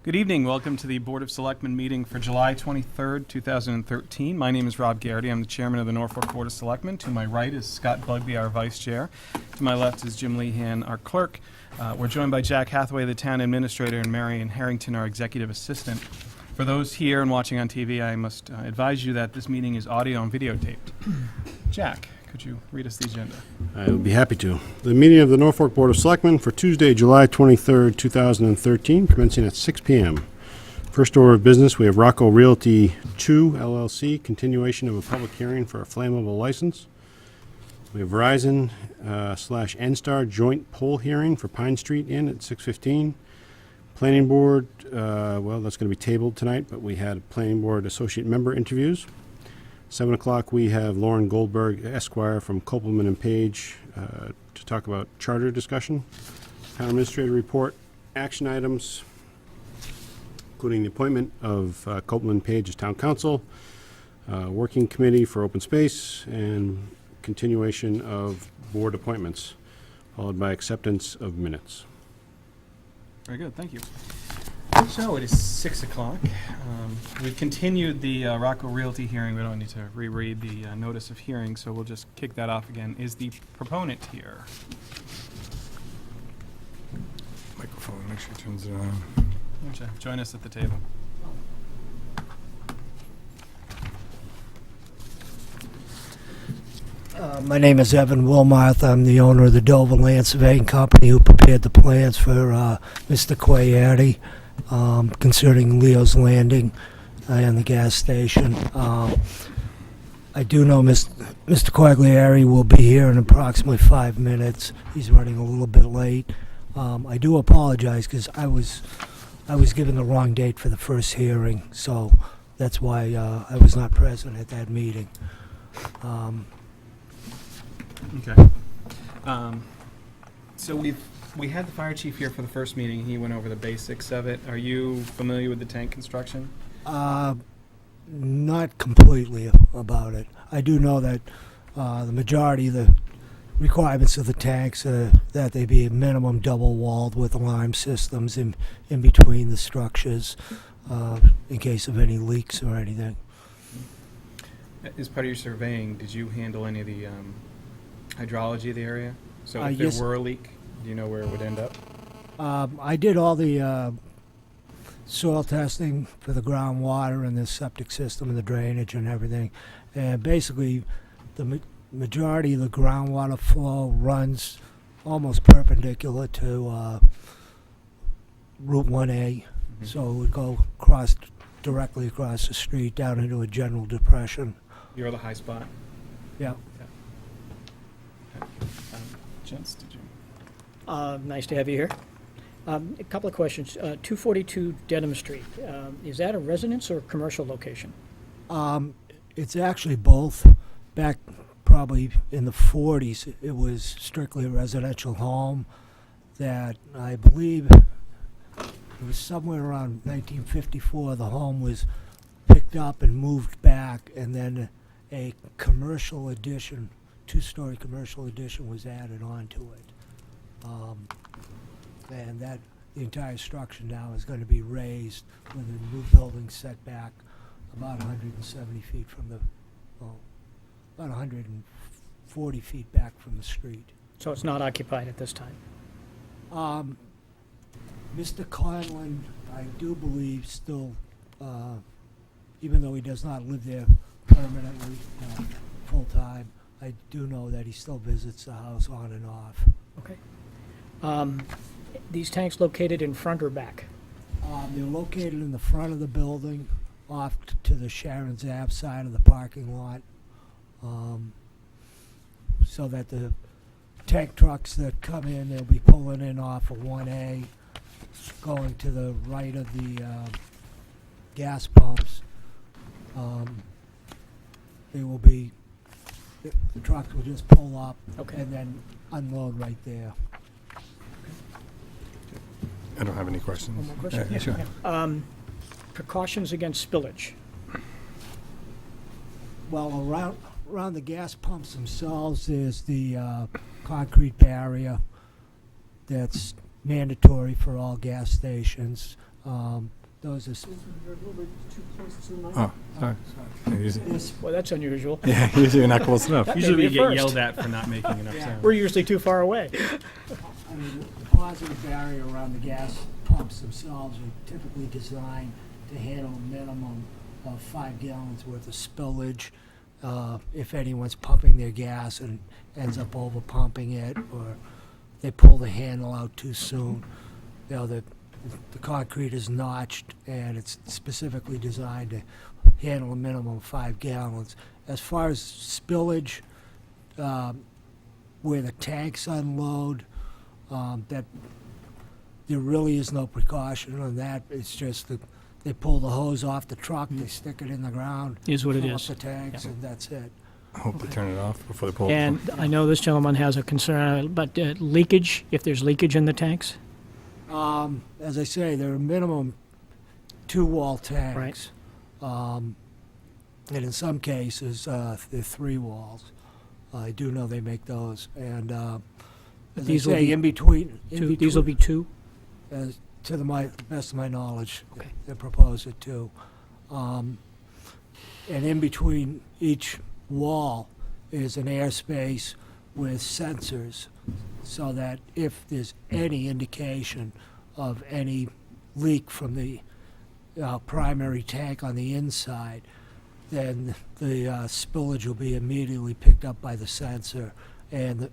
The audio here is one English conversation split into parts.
Good evening. Welcome to the Board of Selectmen meeting for July 23rd, 2013. My name is Rob Garrity. I'm the chairman of the Norfolk Board of Selectmen. To my right is Scott Bugby, our vice chair. To my left is Jim Lehan, our clerk. We're joined by Jack Hathaway, the town administrator, and Marion Harrington, our executive assistant. For those here and watching on TV, I must advise you that this meeting is audio and videotaped. Jack, could you read us the agenda? I would be happy to. The meeting of the Norfolk Board of Selectmen for Tuesday, July 23rd, 2013, commencing at 6 p.m. First order of business, we have Rocco Realty 2, LLC, continuation of a public hearing for a Flamable license. We have Verizon slash NSTAR joint poll hearing for Pine Street Inn at 6:15. Planning Board, well, that's going to be tabled tonight, but we had Planning Board associate member interviews. 7 o'clock, we have Lauren Goldberg, Esquire, from Kopel Paige to talk about charter discussion. Town administrator report, action items, including the appointment of Kopel Paige as town counsel, working committee for open space, and continuation of board appointments, followed by acceptance of minutes. Very good, thank you. So it is 6 o'clock. We've continued the Rocco Realty hearing. We don't need to reread the notice of hearing, so we'll just kick that off again. Is the proponent here? Microphone, make sure it turns it on. Okay, join us at the table. My name is Evan Wilmarth. I'm the owner of the Dover Land Surveying Company who prepared the plans for Mr. Quayardi concerning Leo's Landing and the gas station. I do know Mr. Quagliari will be here in approximately 5 minutes. He's running a little bit late. I do apologize because I was given the wrong date for the first hearing, so that's why I was not present at that meeting. Okay. So we had the fire chief here for the first meeting. He went over the basics of it. Are you familiar with the tank construction? Not completely about it. I do know that the majority of the requirements of the tanks are that they be minimum double-walled with alarm systems in between the structures in case of any leaks or anything. As part of your surveying, did you handle any of the hydrology of the area? So if Yes. there were a leak, do you know where it would end up? I did all the soil testing for the groundwater and the septic system and the drainage and everything. And basically, the majority of the groundwater flow runs almost perpendicular to Route 1A. Mm-hmm. So it would go directly across the street down into a general depression. You're the high spot. Yeah. Gents, did you? Nice to have you here. A couple of questions. 242 Dedham Street, is that a residence or a commercial location? It's actually both. Back probably in the 40s, it was strictly a residential home that I believe it was somewhere around 1954. The home was picked up and moved back, and then a commercial addition, two-story commercial addition was added onto it. And that the entire structure now is going to be raised with a new building set back about 170 feet from the, about 140 feet back from the street. So it's not occupied at this time? Mr. Conlon, I do believe still, even though he does not live there permanently, full-time, I do know that he still visits the house on and off. Okay. These tanks located in front or back? They're located in the front of the building, off to the Sharon's Ave side of the parking lot, so that the tank trucks that come in, they'll be pulling in off of 1A, going to the right of the gas pumps. They will be, the trucks will just pull up Okay. and then unload right there. I don't have any questions. One more question? Yeah, sure. Precautions against spillage? Well, around the gas pumps themselves, there's the concrete barrier that's mandatory for all gas stations. Those are. Oh, sorry. This, Oh, Well, that's unusual. yeah, usually you're not close enough. That may Usually be we a get first. yelled at for not making enough Yeah. sound. We're usually too far away. I mean, the positive barrier around the gas pumps themselves are typically designed to handle a minimum of 5 gallons worth of spillage. If anyone's pumping their gas and ends up over pumping it, or they pull the handle out too soon, the concrete is notched and it's specifically designed to handle a minimum of 5 gallons. As far as spillage, where the tanks unload, that there really is no precaution on that. It's just that they pull the hose off the truck, they stick it in the ground, Is what it fill up is. the tanks, and that's it. I hope they turn it off before they pull. And I know this gentleman has a concern, but leakage, if there's leakage in the tanks? As I say, there are minimum 2-wall tanks. And in some cases, they're 3 walls. I do know they make those. And as I These will say, be in between, These will be 2? to the best of my knowledge, Okay. they propose it too. And in between each wall is an airspace with sensors, so that if there's any indication of any leak from the primary tank on the inside, then the spillage will be immediately picked up by the sensor, and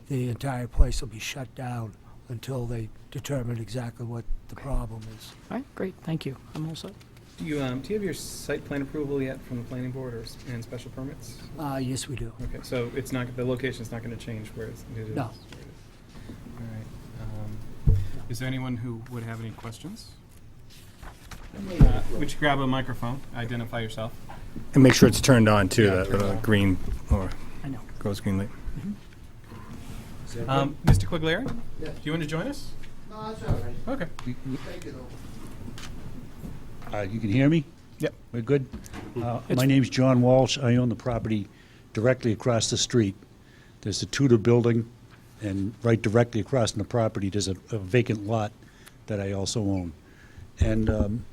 the entire place will be shut down until they determine exactly what the problem is. All right, great, thank you. I'm all set. Do you have your site plan approval yet from the planning board and special permits? Yes, we do. Okay, so it's not, the location's not gonna change where it is? No. All right. Is there anyone who would have any questions? Would you grab a microphone, identify yourself? And make sure it's turned on too, Yeah, that turn it little on. green, or I know. goes green light. Mr. Quigley, Yeah. do you want to join us? No, that's all right. Okay. Thank you, though. You can hear me? Yep. We're good? My name's John Walsh. I own the property directly across the street. There's a Tudor building, and right directly across from the property, there's a vacant lot that I also own. And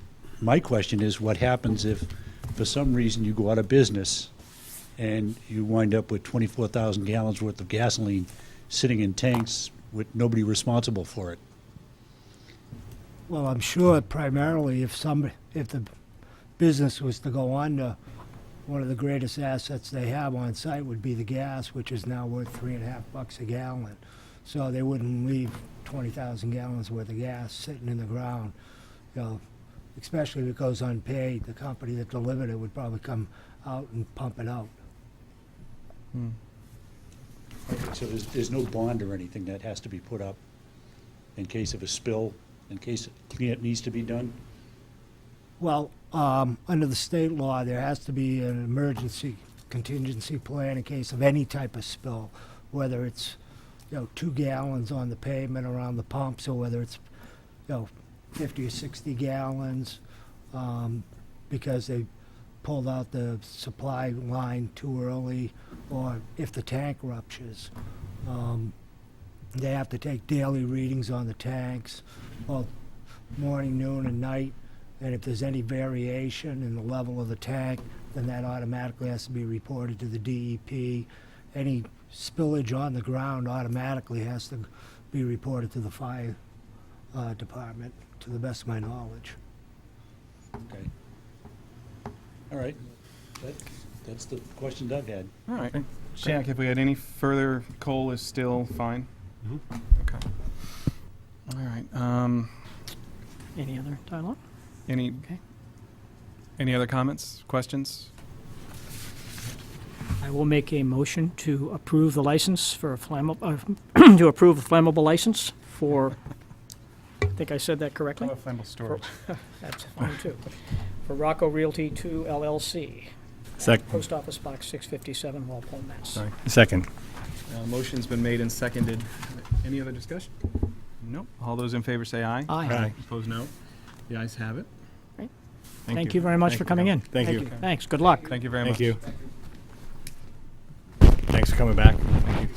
my question is, what happens if, for some reason, you go out of business and you wind up with 24,000 gallons worth of gasoline sitting in tanks with nobody responsible for it? Well, I'm sure primarily if the business was to go under, one of the greatest assets they have on site would be the gas, which is now worth $3.50 a gallon. So they wouldn't leave 20,000 gallons worth of gas sitting in the ground. You know, especially if it goes unpaid, the company that delivered it would probably come out and pump it out. So there's no bond or anything that has to be put up in case of a spill, in case cleanup needs to be done? Well, under the state law, there has to be an emergency contingency plan in case of any type of spill, whether it's, 2 gallons on the pavement around the pumps, or whether it's, 50 or 60 gallons, because they pulled out the supply line too early, or if the tank ruptures. They have to take daily readings on the tanks, both morning, noon, and night. And if there's any variation in the level of the tank, then that automatically has to be reported to the DEP. Any spillage on the ground automatically has to be reported to the fire department, to the best of my knowledge. Okay. All right. That's the question Doug had. All right. Jack, if we had any further, Cole is still fine? Okay. All right. Any other dialogue? Any, Okay. any other comments, questions? I will make a motion to approve the license for a flammable, to approve a flammable license for, I think I said that correctly? Flammable storage. That's fine too. For Rocco Realty 2 LLC, Second. Post Office Box 657, Walpole, Mass. Sorry. Second. Motion's been made and seconded. Any other discussion? Nope. All those in favor say aye. Aye. Opposed, no. The ayes have it. Great. Thank you very much for coming in. Thank you. Thanks, good luck. Thank you very much. Thank you. Thanks for coming back. Thank you.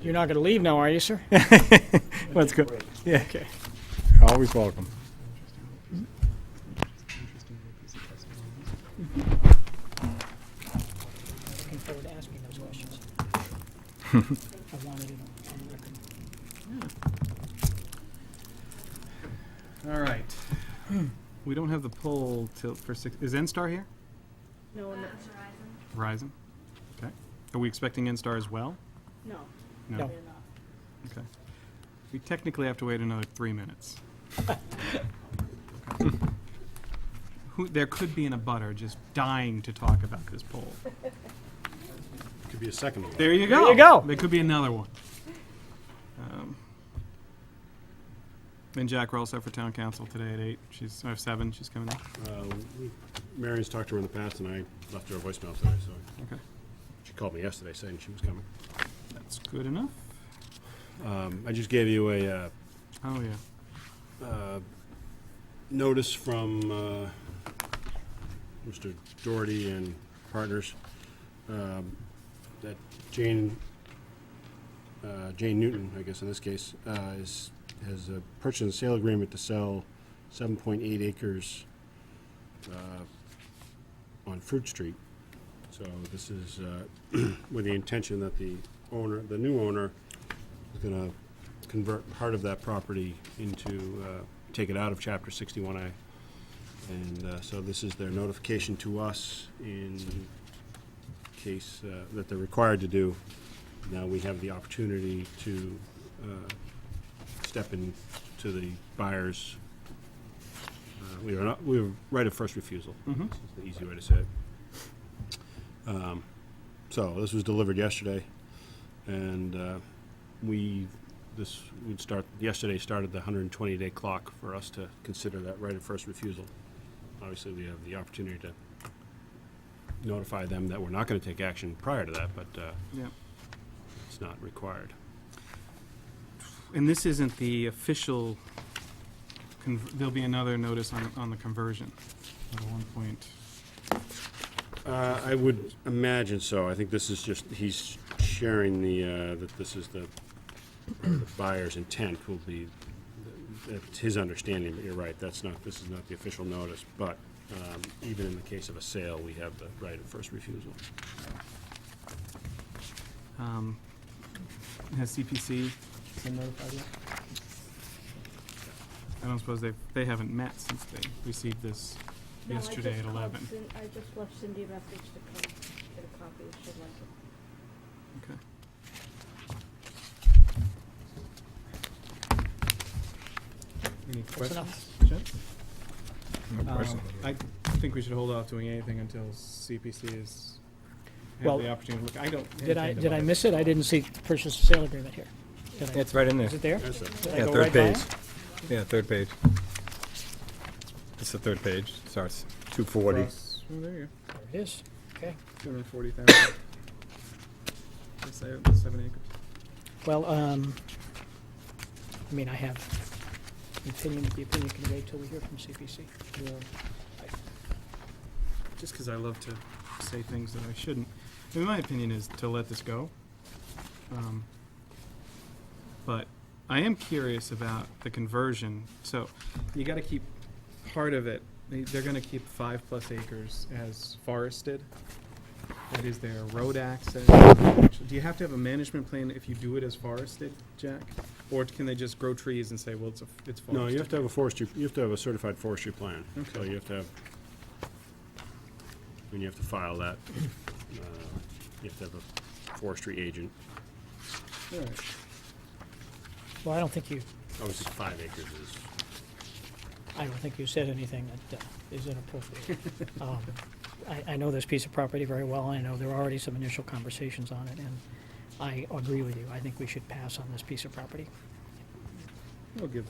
You're not going to leave now, are you, sir? Let's go. Yeah, Okay. always welcome. Looking forward to asking those questions. I wanted it on record. All right. We don't have the poll till for 6. Is NSTAR here? No, no, Verizon? Okay. Are we expecting NSTAR as well? no. No. They're not. Okay. We technically have to wait another 3 minutes. There could be an abutter just dying to talk about this poll. Could be a second one. There you go. There you go. There could be another one. Then Jack Roll's up for town council today at 8. She's 7. She's coming in. Marion's talked to her in the past, and I left her a voicemail today, so Okay. she called me yesterday saying she was coming. That's good enough. I just gave you a Oh, yeah. notice from Mr. Doherty and partners that Jane Newton, I guess in this case, has a purchase and sale agreement to sell 7.8 acres on Fruit Street. So this is with the intention that the new owner, is going to convert part of that property into, take it out of Chapter 61A. And so this is their notification to us in case that they're required to do. Now we have the opportunity to step into the buyer's. We have right of first refusal. Mm-hmm. This is the easy way to say it. So this was delivered yesterday, and yesterday started the 120-day clock for us to consider that right of first refusal. Obviously, we have the opportunity to notify them that we're not going to take action prior to that, but Yeah. it's not required. And this isn't the official, there'll be another notice on the conversion at one point. I would imagine so. I think this is just, he's sharing that this is the buyer's intent will be, that's his understanding, but you're right, this is not the official notice. But even in the case of a sale, we have the right of first refusal. Has CPC been notified yet? I don't suppose they haven't met since they received this No, yesterday at 11. I just left Cindy a message to come get a copy if she'd like it. Okay. Any questions, enough. Jen? No question. I think we should hold off doing anything until CPC is Well, have the opportunity to look. I don't. Did I miss it? I didn't see purchase and sale agreement here. Did I? It's right in there. Is it there? That's it. Did I Yeah, go third right by page. it? Yeah, third page. It's the third page. Starts 240. Oh, there you go. There it is. Okay. 240,000. Let's say 7 acres. Well, I mean, I have an opinion, but the opinion can wait till we hear from CPC. Just because I love to say things that I shouldn't. I mean, my opinion is to let this go. But I am curious about the conversion. So you got to keep part of it. They're going to keep 5+ acres as forested. That is their road access. Do you have to have a management plan if you do it as forested, Jack? Or can they just grow trees and say, well, it's forested? No, you have to have a certified forestry plan. Okay. So you have to have, and you have to file that. You have to have a forestry agent. All right. Well, I don't think you Obviously, 5 acres is. I don't think you said anything that is inappropriate. I know this piece of property very well. I know there are already some initial conversations on it, and I agree with you. I think we should pass on this piece of property. We'll give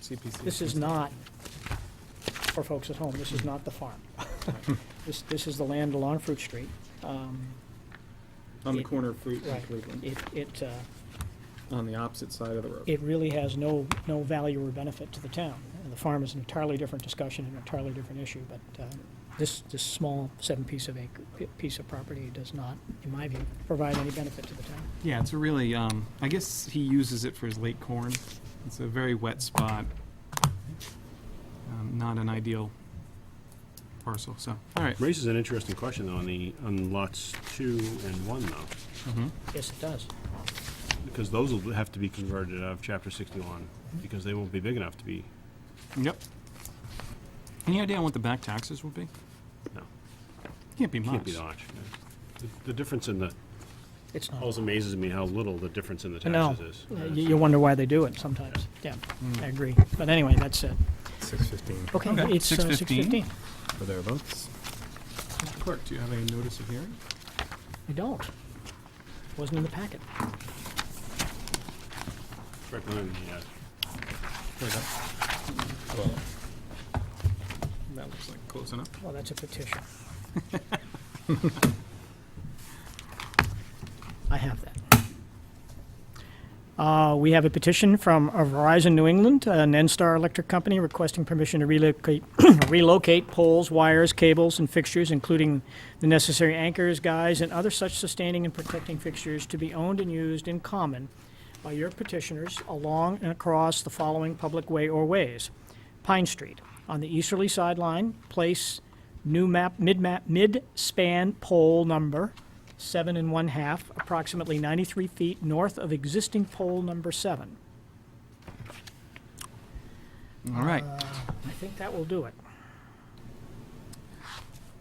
CPC. This is not, for folks at home, this is not the farm. This is the land along Fruit Street. On the corner of Fruit and Right. Cleveland, It on the opposite side of the road. it really has no value or benefit to the town. the farm is an entirely different discussion, an entirely different issue, but this small 7-piece of property does not, in my view, provide any benefit to the town. Yeah, it's a really, I guess he uses it for his late corn. It's a very wet spot. Not an ideal parcel, so, all right. Raises an interesting question, though, on lots 2 and 1, though. Yes, it does. Because those will have to be converted out of Chapter 61, because they won't be big enough to be, Yep. Any idea on what the back taxes will be? no, Can't be much. can't be that much. The difference in the, It's not. always amazes me how little the difference in the No, taxes is. you wonder why they do it sometimes. Yeah, I agree. But anyway, that's it. 6:15 Okay, Okay, it's 6:15. 6:15. for thereabouts. Clerk, do you have a notice of hearing? I don't. Wasn't in the packet. Right behind me, yeah. There we go. Well, That looks like close enough. Oh, that's a petition. I have that. We have a petition from Verizon New England, an NSTAR electric company, requesting permission to relocate poles, wires, cables, and fixtures, including the necessary anchors, guys, and other such sustaining and protecting fixtures to be owned and used in common by your petitioners along and across the following public way or ways. Pine Street, on the easterly sideline, place mid-span pole number 7 1/2, approximately 93 feet north of existing pole number 7. All right. I think that will do it.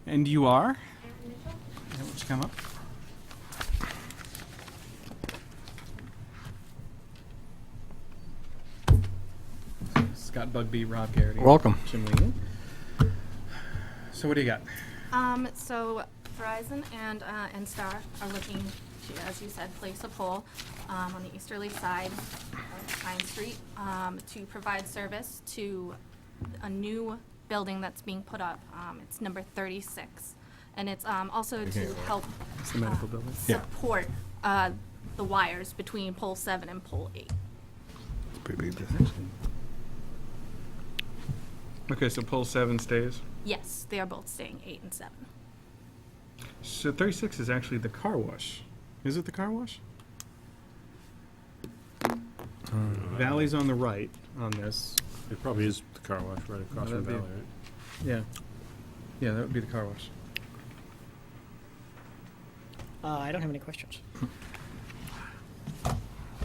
And you are? Yeah, why don't you come up? Scott Bugbee, Rob Garrity. Welcome. Jim Leland. So what do you got? So Verizon and NSTAR are looking to, as you said, place a pole on the easterly side of Pine Street to provide service to a new building that's being put up. It's number 36. And it's also to help It's the medical building. Yeah. support the wires between pole 7 and pole 8. It's pretty big difference. Okay, so pole 7 stays. Yes, they are both staying 8 and 7. So 36 is actually the car wash. Is it the car wash? Valley's on the right on this. It probably is the car wash right across from That'd be- Valley, right? Yeah. Yeah, that would be the car wash. I don't have any questions.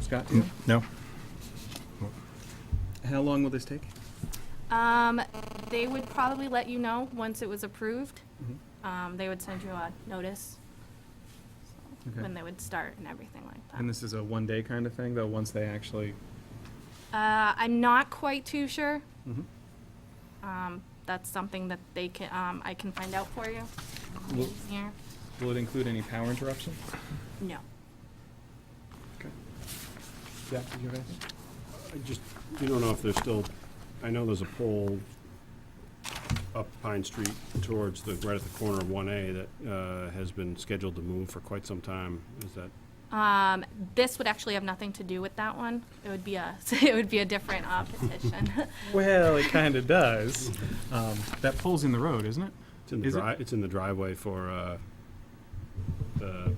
Scott, do you? No? How long will this take? They would probably let you know once it was approved. They would send you a notice Okay. when they would start and everything like that. And this is a one-day kind of thing, though, once they actually... I'm not quite too sure. Mhm. That's something that they can, I can find out for you. Will- Here. Will it include any power interruption? No. Okay. Jack, did you have anything? I just, you don't know if there's still, I know there's a pole up Pine Street towards right at the corner of 1A that has been scheduled to move for quite some time. Is that, This would actually have nothing to do with that one. It would be a, it would be a different petition. Well, it kind of does. That pole's in the road, isn't it? it's in the Is it? it's in the driveway for the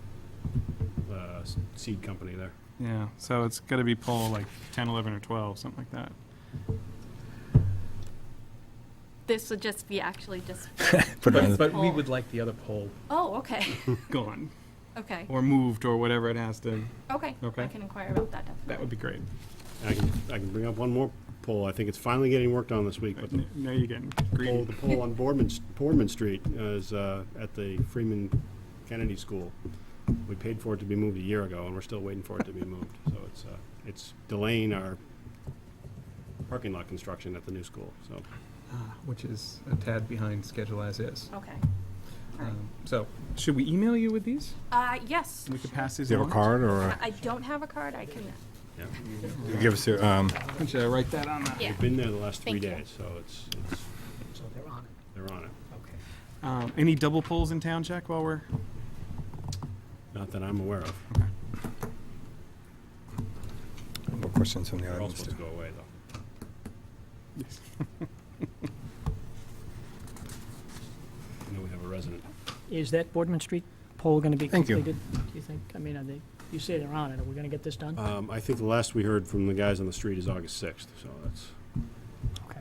seed company there. Yeah, so it's got to be pole like 10, 11, or 12, something like that. This would just be actually just, Put it on the, But we Pole. would like the other pole oh, okay. gone, Okay. or moved, or whatever it has to. Okay. Okay. I can inquire about that definitely. That would be great. I can bring up one more pole. I think it's finally getting worked on this week, but the Now you're getting greedy. pole, the pole on Boardman Street is at the Freeman Kennedy School. We paid for it to be moved a year ago, and we're still waiting for it to be moved. So it's delaying our parking lot construction at the new school. So Which is a tad behind schedule as is. Okay. All right. So, should we email you with these? Yes. We could pass these do you have along? a card or a, I don't have a card. I can, yeah, give us your, Why don't you write that on the... yeah. we've been there the last 3 Thank you. days, so it's So they're on it. they're on it. Okay. Any double poles in town, Jack, while we're... Not that I'm aware of. no questions from the They're all audience? supposed to too? go away though. I know we have a resident. Is that Boardman Street pole going to be Thank you. completed, do you think? I mean, are they, you say they're on it, are we going to get this done? I think the last we heard from the guys on the street is August 6th, so that's... Okay.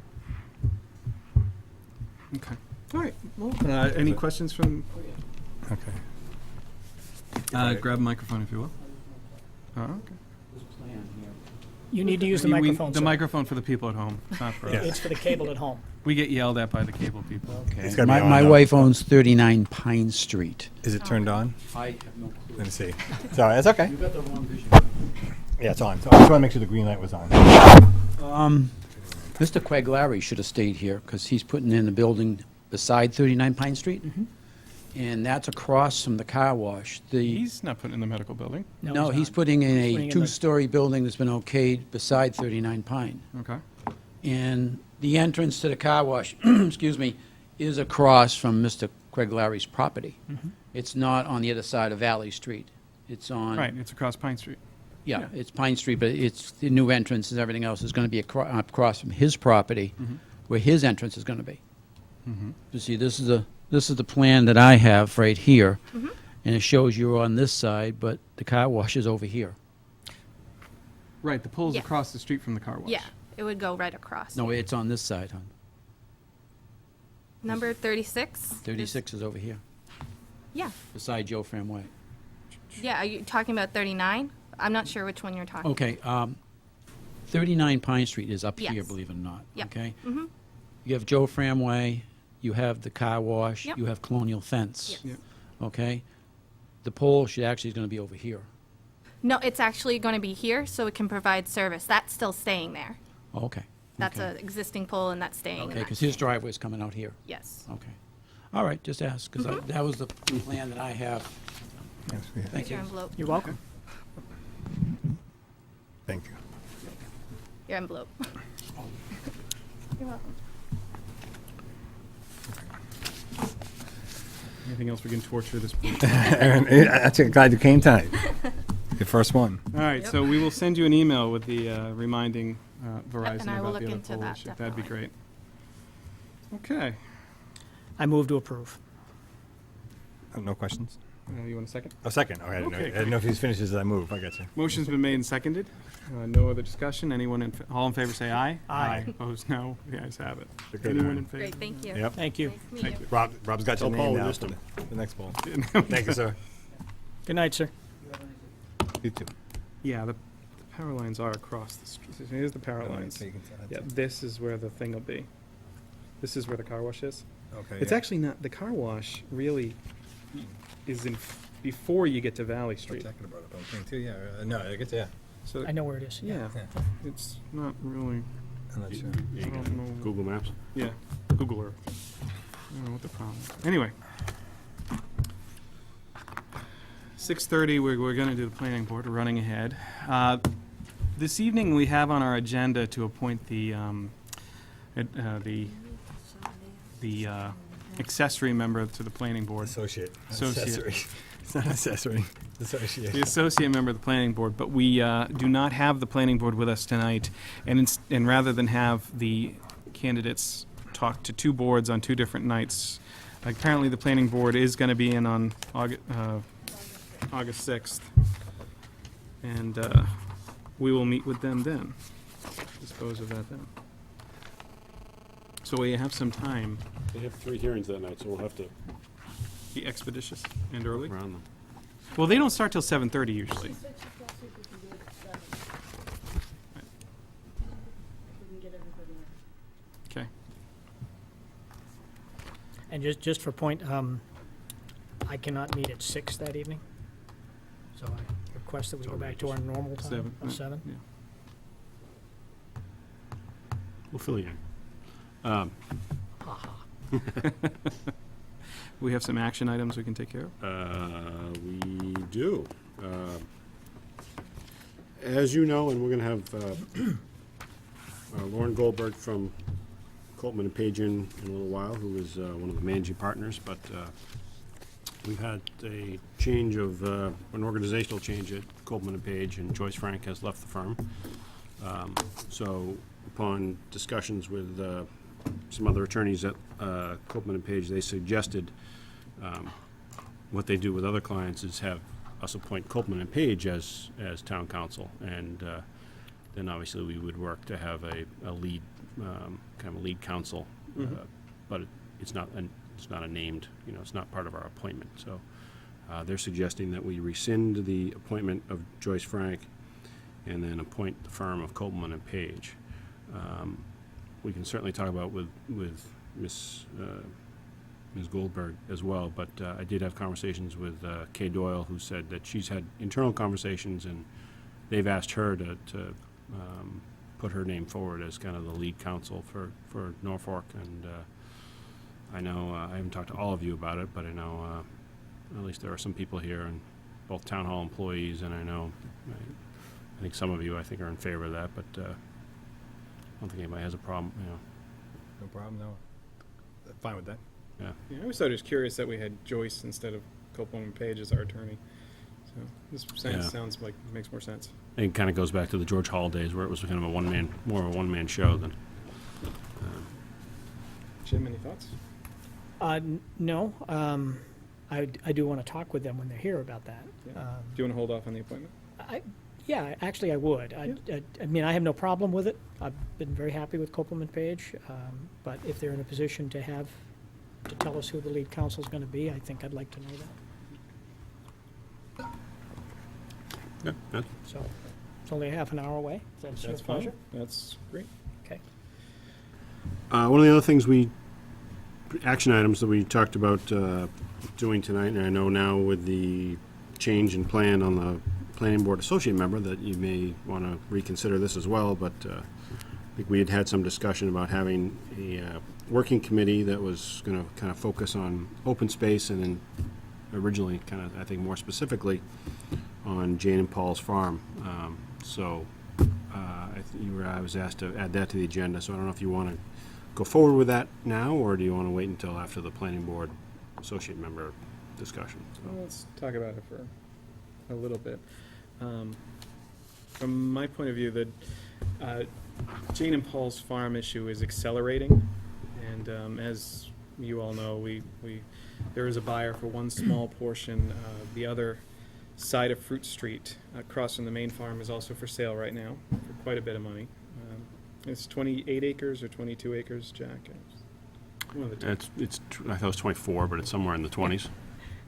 Okay. All right. Well, any questions from? Okay. Grab a microphone if you will. Oh, okay. You need to use the We- microphone, The sir. microphone for the people at home. It's not for us. It's for the cable at home. We get yelled at by the cable people. It's gotta be My, on my now. wife owns 39 Pine Street. Is it turned on? I have no clue. Let me see. Sorry, that's okay. You got the wrong vision. Yeah, it's on. So I just want to make sure the green light was on. Mr. Quaglary should have stayed here because he's putting in a building beside 39 Pine Street. And that's across from the car wash. He's not putting in the medical building. No, he's not. putting in He's a putting in the- two-story building that's been okayed beside 39 Pine. Okay. And the entrance to the car wash, excuse me, is across from Mr. Quaglary's property. It's not on the other side of Valley Street. It's on. Right. It's across Pine Street. Yeah, Yeah. it's Pine Street, but it's, the new entrance and everything else is going to be across from his property, where his entrance is going to be. You see, this is the plan that I have right here, and it shows you're on this side, but the car wash is over here. Right. The pole's Yeah. across the street from the car wash. Yeah, it would go right across. No, it's on this side, hon. Number 36? 36 is over here, Yeah, beside Joe Framway. yeah, are you talking about 39? I'm not sure which one you're talking. Okay, 39 Pine Street is up here, Yes. believe it or not, Yep. okay? Mm-hmm. You have Joe Framway, you have the car wash, Yep. you have Colonial Fence, Yes. Yep. okay? The pole should actually is going to be over here. No, it's actually going to be here, so it can provide service. That's still staying there. Oh, okay. That's okay. an existing pole, and that's staying. and Okay, that's because his staying. driveway's coming out here. Yes. Okay. All right, just ask, because that was the plan that I have. Yes, yeah. Thank Here's you. your envelope. You're welcome. Thank you. Your envelope. You're welcome. Anything else we can torture this board? Aaron, actually, glad you came tonight. Your first one. All right. Yep. So we will send you an email with the reminding Verizon and I will about the look other into pole that, issue. That'd be great. definitely. Okay. I move to approve. Oh, no questions? You want a second? Oh, second. Okay, Okay, I didn't know if he's finished as I move. I got you. Motion's been made and seconded. No other discussion. Anyone all in favor say aye. Aye. Opposed, no. The ayes have it. You're good, Anyone Aaron. in favor? Great, thank you. Yep. Thank you. Nice to meet you. Rob's got your Tell Paul name we now missed for him. the next poll. Thank you, sir. Good night, sir. You too. Yeah, the power lines are across the street. Here's the power lines. So you can tell Yeah, that's- this is where the thing will be. This is where the car wash is. Okay. It's yeah. actually not, the car wash really is in, before you get to Valley We're Street. talking about it, but I'm thinking too, yeah. No, I guess, yeah. So, I know where it is. yeah, Yeah. it's not really, I'm not sure. I don't know. Google Maps. Yeah, Google Earth. I don't know what the problem is. Anyway. 6:30, we're going to do the planning board. We're running ahead. This evening, we have on our agenda to appoint the accessory member to the planning board. Associate. Associate. Accessory. It's not accessory. It's associate. The associate member of the planning board, but we do not have the planning board with us tonight, and rather than have the candidates talk to two boards on two different nights, apparently the planning board is going to be in on August 6th, and we will meet with them then, dispose of that then. So we have some time, They have 3 hearings that night, so we'll have to be expeditious and early. round them. Well, they don't start till 7:30 usually. She said she thought we could do it at 7. If we can get everybody in. Okay. And just for point, I cannot meet at 6 that evening. So I request that we go back to our normal time 7. of 7. Yeah. We'll fill you in. We have some action items we can take care of. We do. As you know, and we're going to have Lauren Goldberg from Kopel and Paige in a little while, who is one of the managing partners, but we've had a change of, an organizational change at Kopel and Paige, and Joyce Frank has left the firm. So upon discussions with some other attorneys at Kopel and Paige, they suggested what they do with other clients is have us appoint Kopel and Paige as town council, and then obviously we would work to have a lead, kind of a lead counsel, but it's not a named, it's not part of our appointment. So they're suggesting that we rescind the appointment of Joyce Frank and then appoint the firm of Kopel and Paige. We can certainly talk about with Ms. Goldberg as well, but I did have conversations with Kay Doyle, who said that she's had internal conversations and they've asked her to put her name forward as kind of the lead counsel for Norfolk. And I know, I haven't talked to all of you about it, but I know at least there are some people here, and both town hall employees, and I think some of you, I think, are in favor of that, but I don't think anybody has a problem, No problem, no. Fine with that. yeah. Yeah, I always thought it was curious that we had Joyce instead of Kopel and Paige as our attorney. So this Yeah. sounds like it makes more sense. It kind of goes back to the George Hall days where it was kind of more of a one-man show than. Jim, any thoughts? No, I do want to talk with them when they're here about that. Yeah. Do you want to hold off on the appointment? Yeah, actually, I would. I mean, I have no problem with it. I've been very happy with Kopel and Paige, but if they're in a position to tell us who the lead counsel is going to be, I think I'd like to know that. Yeah, So it's only a half an hour away. That's your That's fine. pleasure? That's great. Okay. one of the other things action items that we talked about doing tonight, and I know now with the change in plan on the planning board associate member that you may want to reconsider this as well, but I think we had some discussion about having a working committee that was going to kind of focus on open space, and then originally kind of, I think more specifically, on Jane and Paul's farm. I was asked to add that to the agenda, so I don't know if you want to go forward with that now, or do you want to wait until after the planning board associate member discussion? So, Well, let's talk about it for a little bit. From my point of view, the Jane and Paul's farm issue is accelerating, and as you all know, there is a buyer for one small portion. The other side of Fruit Street, across from the main farm, is also for sale right now for quite a bit of money. It's 28 acres or 22 acres, Jack? One of the two. I thought it was 24, but it's somewhere in the 20s.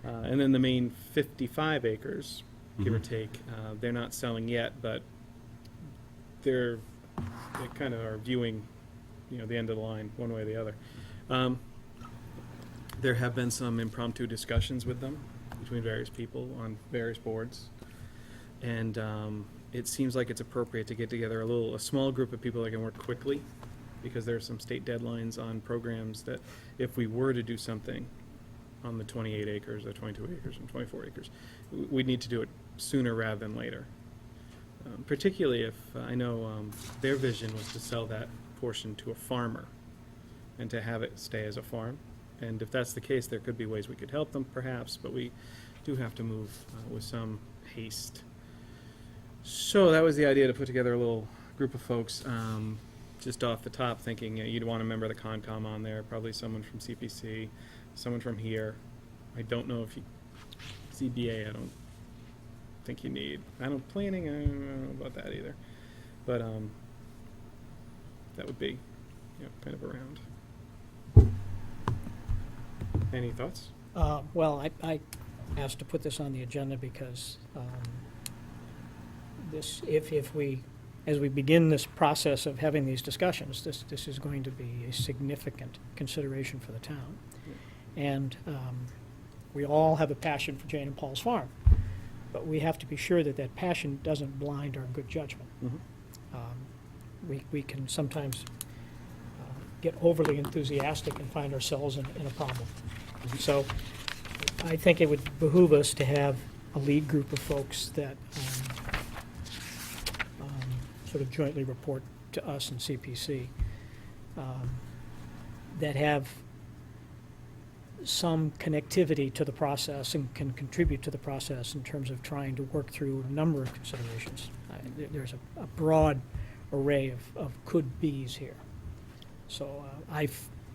And then the main 55 acres, give or take, they're not selling yet, but they kind of are viewing, the end of the line one way or the other. There have been some impromptu discussions with them between various people on various boards, and it seems like it's appropriate to get together a small group of people that can work quickly, because there are some state deadlines on programs that if we were to do something on the 28 acres or 22 acres and 24 acres, we'd need to do it sooner rather than later. Particularly if, I know their vision was to sell that portion to a farmer and to have it stay as a farm. And if that's the case, there could be ways we could help them perhaps, but we do have to move with some haste. So that was the idea, to put together a little group of folks, just off the top, thinking you'd want a member of the Concom on there, probably someone from CPC, someone from here. I don't know if CBA, I don't think you need. Planning, I don't know about that either. But that would be, kind of around. Any thoughts? Well, I asked to put this on the agenda because as we begin this process of having these discussions, this is going to be a significant consideration for the town. And we all have a passion for Jane and Paul's farm, but we have to be sure that passion doesn't blind our good judgment. We can sometimes get overly enthusiastic and find ourselves in a problem. So I think it would behoove us to have a lead group of folks that sort of jointly report to us and CPC, that have some connectivity to the process and can contribute to the process in terms of trying to work through a number of considerations. There's a broad array of could-bes here. So I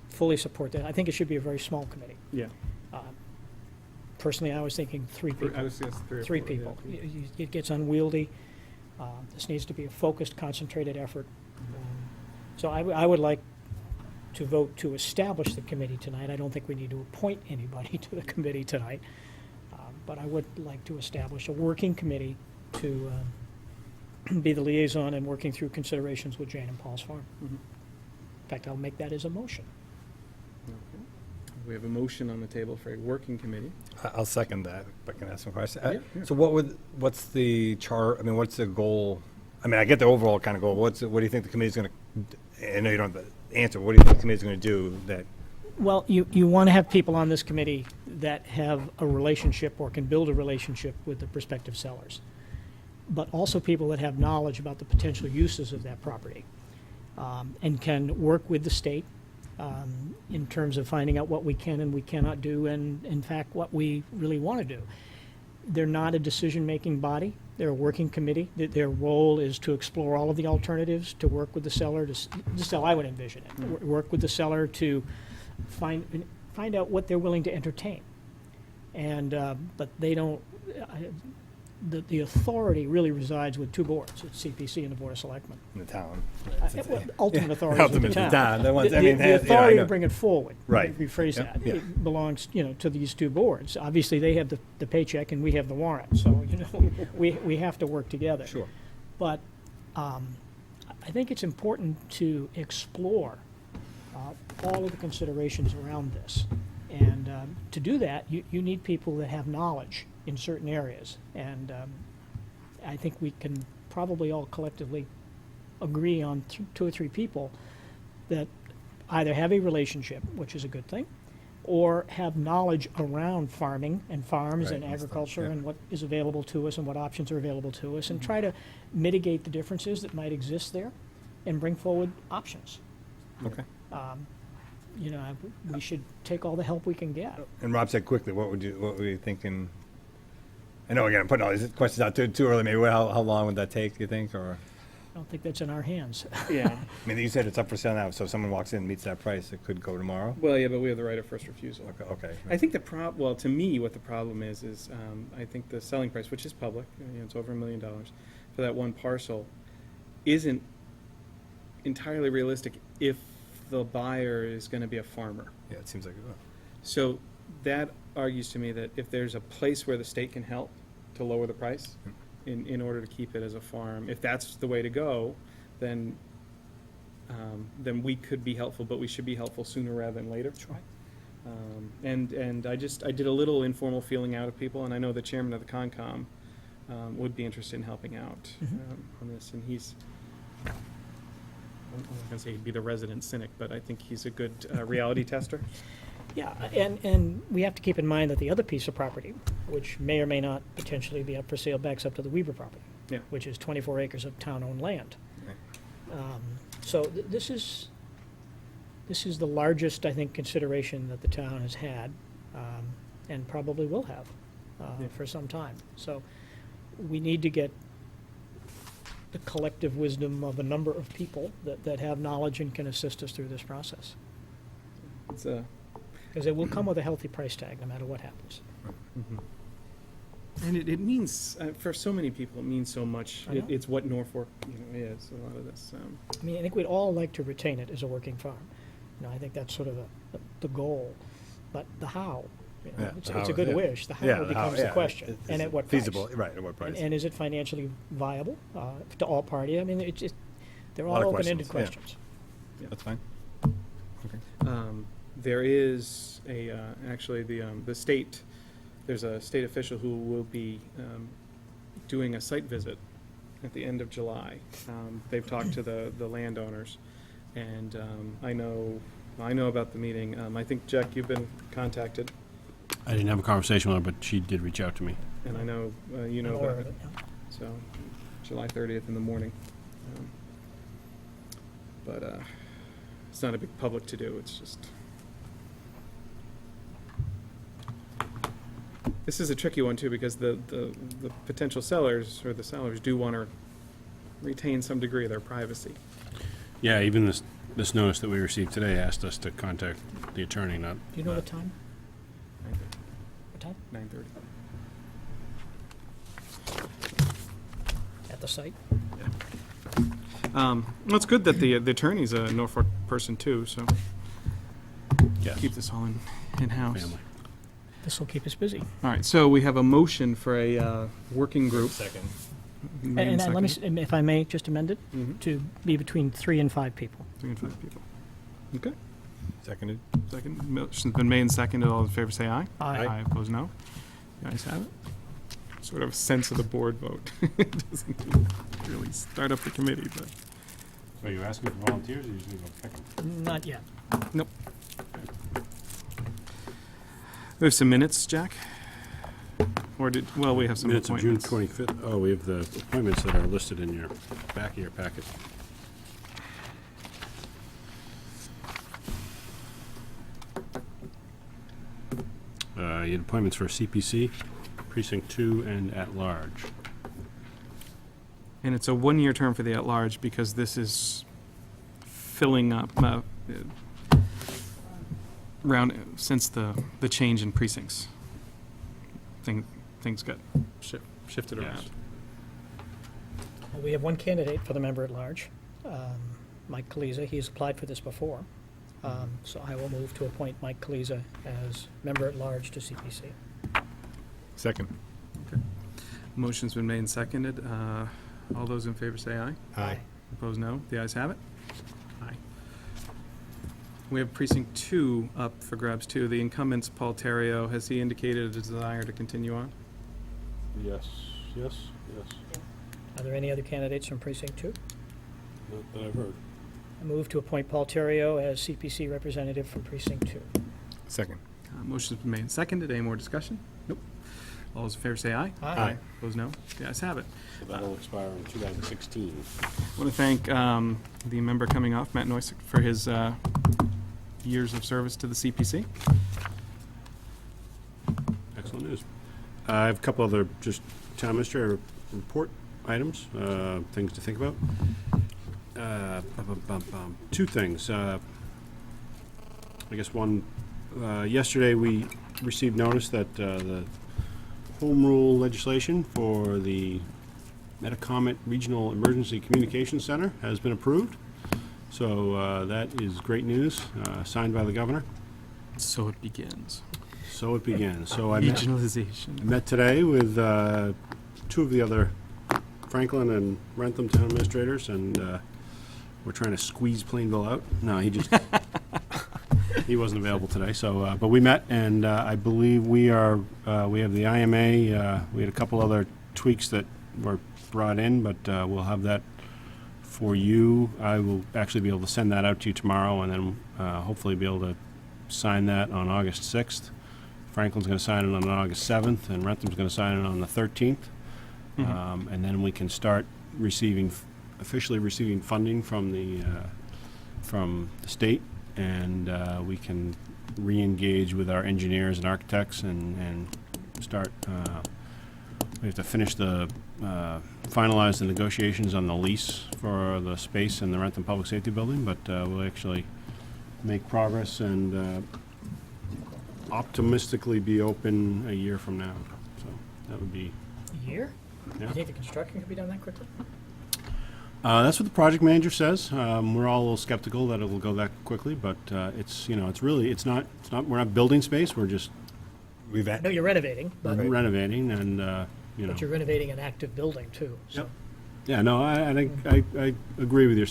fully support that. I think it should be a very small committee. Yeah. Personally, I was thinking three people. I was just Three people. It gets unwieldy. This needs to be a focused, concentrated effort. So I would like to vote to establish the committee tonight. I don't think we need to appoint anybody to the committee tonight. But I would like to establish a working committee to be the liaison and working through considerations with Jane and Paul's farm. Mhm. In fact, I'll make that as a motion. Okay. We have a motion on the table for a working committee. I'll second that, if I can ask some questions. Yeah. So what's the chart, I mean, what's the goal? I mean, I get the overall kind of goal. What do you think the committee's going to, I know you don't have the answer, what do you think the committee's going to do that? Well, you want to have people on this committee that have a relationship or can build a relationship with the prospective sellers, but also people that have knowledge about the potential uses of that property, and can work with the state in terms of finding out what we can and we cannot do, and in fact, what we really want to do. They're not a decision-making body. They're a working committee. Their role is to explore all of the alternatives, to work with the seller, just how I would envision it. Work with the seller to find out what they're willing to entertain. And, but they don't, the authority really resides with two boards, it's CPC and the Board of Selectmen. In the town. Ultimate authority is with the Ultimate, town. the town, the ones, I The mean, authority I to know. bring it forward. Right. Rephrase Yep, that. yeah. It belongs, to these two boards. Obviously, they have the paycheck and we have the warrant, so, we have to work together. Sure. But I think it's important to explore all of the considerations around this. And to do that, you need people that have knowledge in certain areas. And I think we can probably all collectively agree on two or three people that either have a relationship, which is a good thing, or have knowledge around farming and farms Right, and and stuff, agriculture yeah. and what is available to us and what options are available to us, and try to mitigate the differences that might exist there and bring forward options. Okay. We should take all the help we can get. And Rob said quickly, what were you thinking? I know, again, I'm putting all these questions out too early, maybe, how long would that take, you think, or? I don't think that's in our hands. Yeah. I mean, you said it's up for sale now, so if someone walks in and meets that price, it could go tomorrow? Well, yeah, but we have the right of first refusal. Okay. I think well, to me, what the problem is I think the selling price, which is public, it's over $1 million for that one parcel, isn't entirely realistic if the buyer is going to be a farmer. Yeah, it seems like, So that argues to me that if there's a place where the state can help to lower the price in order to keep it as a farm, if that's the way to go, then we could be helpful, but we should be helpful sooner rather than later. Sure. And I did a little informal feeling out of people, and I know the chairman of the Concom would be interested in helping out on this, and he's, I'm not going to say he'd be the resident cynic, but I think he's a good reality tester. Yeah, and we have to keep in mind that the other piece of property, which may or may not potentially be up for sale, backs up to the Weaver property, Yeah. which is 24 acres of town-owned land. Right. So this is the largest, I think, consideration that the town has had, and probably will have for some time. So we need to get the collective wisdom of a number of people that have knowledge and can assist us through this process. It's a Because it will come with a healthy price tag, no matter what happens. And it means, for so many people, it means so much. I know. It's what Norfolk, is, a lot of this. I mean, I think we'd all like to retain it as a working farm. I think that's sort of the goal. But the how, Yeah, it's the a how, good yeah. wish. The how Yeah, becomes the yeah. question. Is And it at what price? feasible, right, at what price? And is it financially viable to all parties? I mean, they're A lot all of open-ended questions, questions. That's fine. There is actually the state, there's a state official who will be doing a site visit at the end of July. They've talked to the landowners, and I know about the meeting. I think, Jack, you've been contacted, I didn't have a conversation with her, but she did reach out to me. and I know you I'm know aware about of it. it, yeah. So, July 30th in the morning. But it's not a big public to-do, it's just... This is a tricky one, too, because the potential sellers, or the sellers, do want to retain some degree of their privacy. Yeah, even this notice that we received today asked us to contact the attorney, not. Do you know the time? What time? 9:30. At the site? Well, it's good that the attorney's a Norfolk person too, so Yes. keep this all in-house. Family. This will keep us busy. All right, so we have a motion for a working group. Second. Made And let me, seconded. if I may, just amend it Mhm. to be between 3 and 5 people. 3 and 5 people. Okay, Seconded. second. Motion's been made and seconded. All in favor say aye. Aye. Aye, opposed no. The ayes have it. Sort of sense of the board vote. It doesn't really start up the committee, but. So are you asking for volunteers, or you just going to pick them? Not yet. Nope. We have some minutes, Jack? Or we have some Minutes of June appointments. 25th. Oh, we have the appointments that are listed in your back of your packet. You had appointments for CPC, Precinct 2, and at-large. And it's a one-year term for the at-large because this is filling up since the change in precincts. Things got shifted Yes. around. Well, we have one candidate for the member at large, Mike Kaliza. He's applied for this before. So I will move to appoint Mike Kaliza as member at large to CPC. Second. Motion's been made and seconded. All those in favor say aye. Aye. Opposed, no. The ayes have it. Aye. We have precinct 2 up for grabs too. The incumbent's Paul Terrio. Has he indicated a desire to continue on? Yes, yes. Are there any other candidates from precinct 2? Not that I've heard. I move to appoint Paul Terrio as CPC representative from precinct 2. Second. Motion's been made and seconded. Any more discussion? Nope. All those in favor say aye. Aye. Opposed, no. The ayes have it. So that'll expire in 2016. I want to thank the member coming off, Matt Noysick, for his years of service to the CPC. Excellent news. I have a couple other just town administrator report items, things to think about. Two things. I guess one, yesterday we received notice that the home rule legislation for the Metacomet Regional Emergency Communications Center has been approved. So that is great news, signed by the governor. So it begins. So it begins. So I met Regionalization. today with two of the other Franklin and Rentham town administrators, and we're trying to squeeze Plainville out. No, he just he wasn't available today. So, but we met, and I believe we have the IMA. We had a couple other tweaks that were brought in, but we'll have that for you. I will actually be able to send that out to you tomorrow, and then hopefully be able to sign that on August 6th. Franklin's going to sign it on August 7th, and Rentham's going to sign it on the 13th. And then we can start officially receiving funding from the state, and we can re-engage with our engineers and architects and start. We have to finalize the negotiations on the lease for the space in the Rentham Public Safety Building, but we'll actually make progress and optimistically be open a year from now. So that would be. A year? Yeah. You think the construction could be done that quickly? That's what the project manager says. We're all a little skeptical that it will go that quickly, but it's we're not building space. We're just No, you're renovating, but renovating, and but you're renovating an active building too. So. Yep. Yeah, no, I think I agree with your.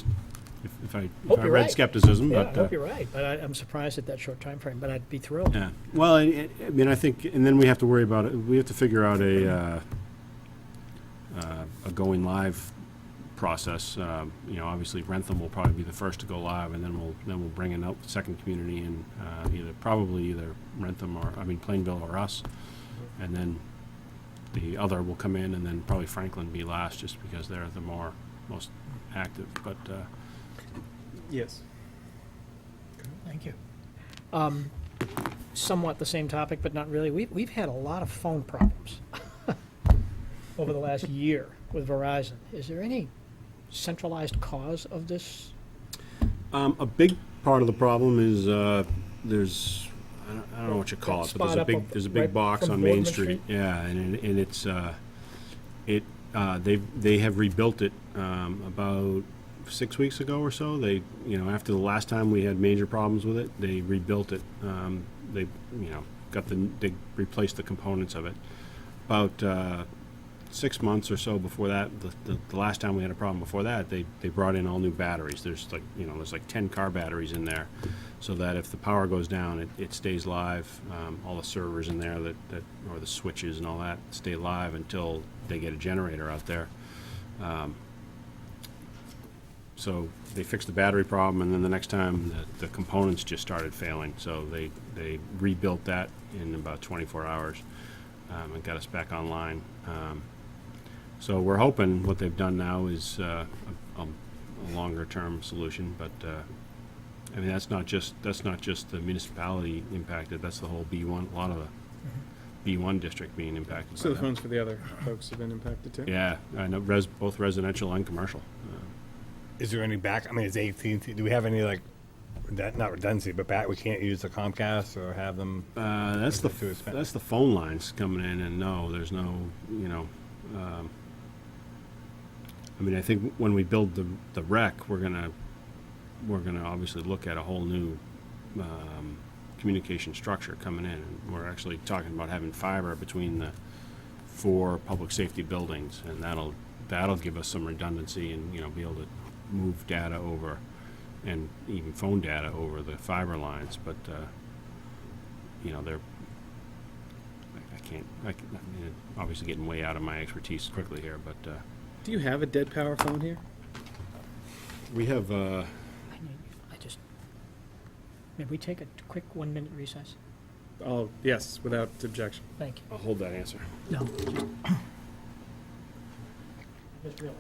If I Hope you're read right. skepticism, Yeah, but I hope you're right, but I'm surprised at that short time frame. But I'd be thrilled. yeah. Well, I mean, I think, and then we have to worry about it. We have to figure out a going live process. Obviously Rentham will probably be the first to go live, and then we'll bring in the second community, and either Rentham Plainville or us, and then the other will come in, and then probably Franklin be last, just because they're the most active. But Yes. Thank you. Somewhat the same topic, but not really. We've had a lot of phone problems over the last year with Verizon. Is there any centralized cause of this? A big part of the problem is, there's, I don't know what you call it, but Spot up there's a right big box from on Main Boardman Street. Street? Yeah, and it's, they have rebuilt it, about 6 weeks ago or so. They, after the last time we had major problems with it, they rebuilt it. They, they replaced the components of it. About 6 months or so before that, the last time we had a problem before that, they brought in all new batteries. There's like 10 car batteries in there, so that if the power goes down, it stays live. All the servers in there or the switches and all that stay live until they get a generator out there. So they fixed the battery problem, and then the next time the components just started failing. So they rebuilt that in about 24 hours and got us back online. So we're hoping what they've done now is a longer-term solution, but I mean that's not just the municipality impacted. That's the whole B1. A lot of the B1 district being impacted. So by the that. phones for the other folks have been impacted too? Yeah, I know both residential and commercial. Is there any back, I mean, is AT&T, do we have any, like, not redundancy, but we can't use the Comcast or have them? That's the Too expensive. that's the phone lines coming in, and no, there's no, I mean, I think when we build the rec, we're gonna obviously look at a whole new communication structure coming in. And we're actually talking about having fiber between the 4 public safety buildings, and that'll give us some redundancy and be able to move data over, and even phone data over the fiber lines. But they're I mean, obviously getting way out of my expertise quickly here, but Do you have a dead power phone here? we have May we take a quick 1-minute recess? Oh, yes, without objection. Thank you. I'll hold that answer. No. Just realized.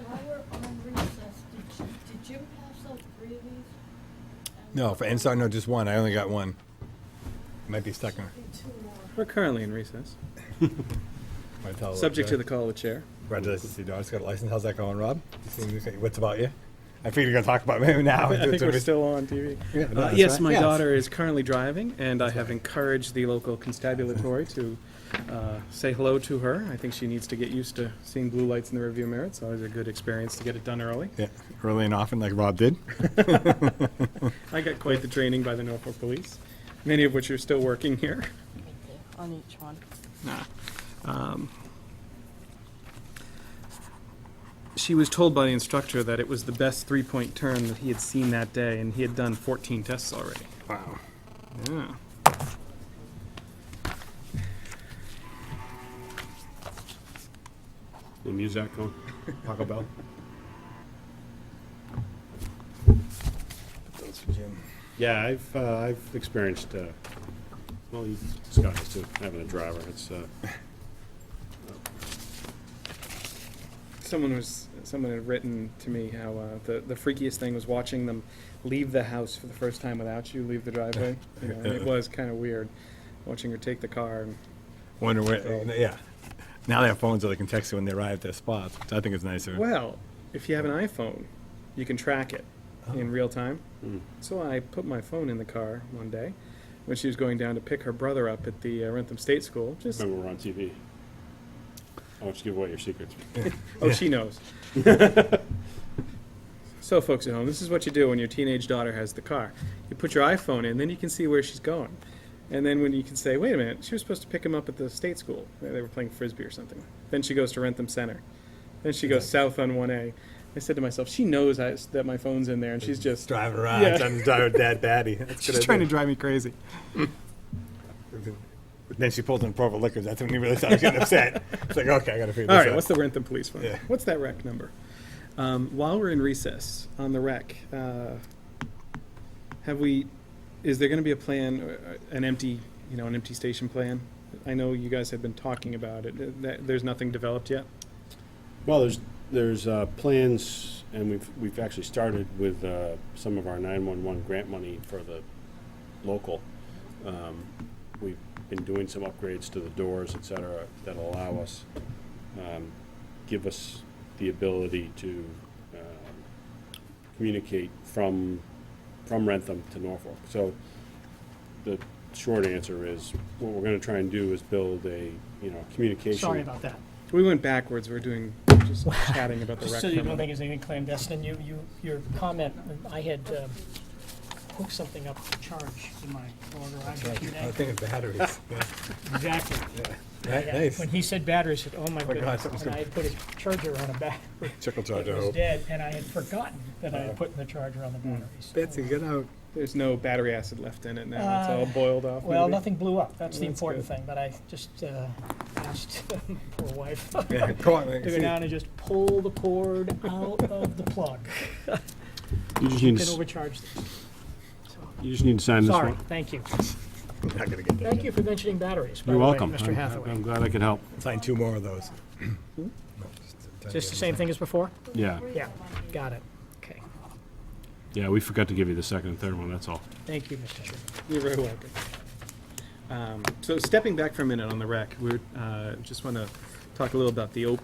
While we're on recess, did Jim pass out 3 of these? No, for NSTAR, no, just one. I only got one. Might be stuck in. Maybe 2 more. We're currently in recess, Might tell subject to the call of the chair. Congratulations, your daughter's got a license. How's that going, Rob? What's about you? I figured you're going to talk about me now. I think we're still on TV. Yeah, no, that's Yes, right. my Yes. daughter is currently driving, and I have encouraged the local constabulary to say hello to her. I think she needs to get used to seeing blue lights in the rearview mirror. It's always a good experience to get it done early. Yeah, early and often, like Rob did. I got quite the training by the Norfolk Police, many of which are still working here. On each one. She was told by the instructor that it was the best 3-point turn that he had seen that day, and he had done 14 tests already. Wow. Yeah. The music going. Taco Bell. Those for Jim. Yeah, I've experienced. Well, Scott has too. Having a driver, it's. Someone had written to me how the freakiest thing was watching them leave the house for the first time without you, leave the driveway. And it was kind of weird watching her take the car. And Wonder where, yeah. Now they have phones so they can text you when they arrive at their spots, which I think is nicer. well, if you have an iPhone, you can track it in real time. Mm. So I put my phone in the car one day when she was going down to pick her brother up at the Rentham State School. Just Remember, we're on TV. I won't give away your secrets. oh, she knows. So, folks at home, this is what you do when your teenage daughter has the car. You put your iPhone in, then you can see where she's going. And then when you can say, wait a minute, she was supposed to pick him up at the state school. They were playing Frisbee or something. Then she goes to Rentham Center. Then she goes south on 1A. I said to myself, she knows that my phone's in there, and she's just Driving around, Yeah. trying to drive her dad batty. That's she's trying to drive me crazy. Then she pulled in Provo Liquors. That's when he really started getting upset. It's like, okay, I got to figure All this right, out. what's the Rentham police phone? Yeah. What's that rec number? While we're in recess on the rec, is there going to be a plan, an empty station plan? I know you guys have been talking about it. There's nothing developed yet? Well, there's plans, and we've actually started with some of our 911 grant money for the local. We've been doing some upgrades to the doors, et cetera, that allow us, give us the ability to communicate from Rentham to Norfolk. So the short answer is, what we're gonna try and do is build a, communication. Sorry about that. We went backwards. We're doing, just chatting about the Just rec. so you don't permit. think it's anything clandestine, your comment, I had hooked something up to charge in my lower garage. I think it's batteries. Yeah. Exactly. Nice. When he said batteries, I said, oh my God, goodness, something's and gonna- I had put a charger on a battery. Trickle It charger, I was hope. dead, and I had forgotten that I had put the charger on the batteries. Betsy, get out. There's no battery acid left in it now. It's all boiled off. Well, maybe? nothing blew up, that's the That's important good. thing, but I just asked poor wife Yeah, go on, to go see. down and just pull the cord out of the plug. You just need Can to, overcharge this. So, you just need to sign this sorry, one. thank you. Not gonna get that. Thank you for mentioning batteries, by You're the way, welcome. Mr. Hathaway. I'm glad I could help. Sign 2 more of those. Is this the same thing as before? Yeah, Yeah, got it. Okay. yeah, we forgot to give you the second and third one, that's all. Thank you, Mr. Chairman. You're very welcome. So stepping back for a minute on the rec, we just want to talk a little about the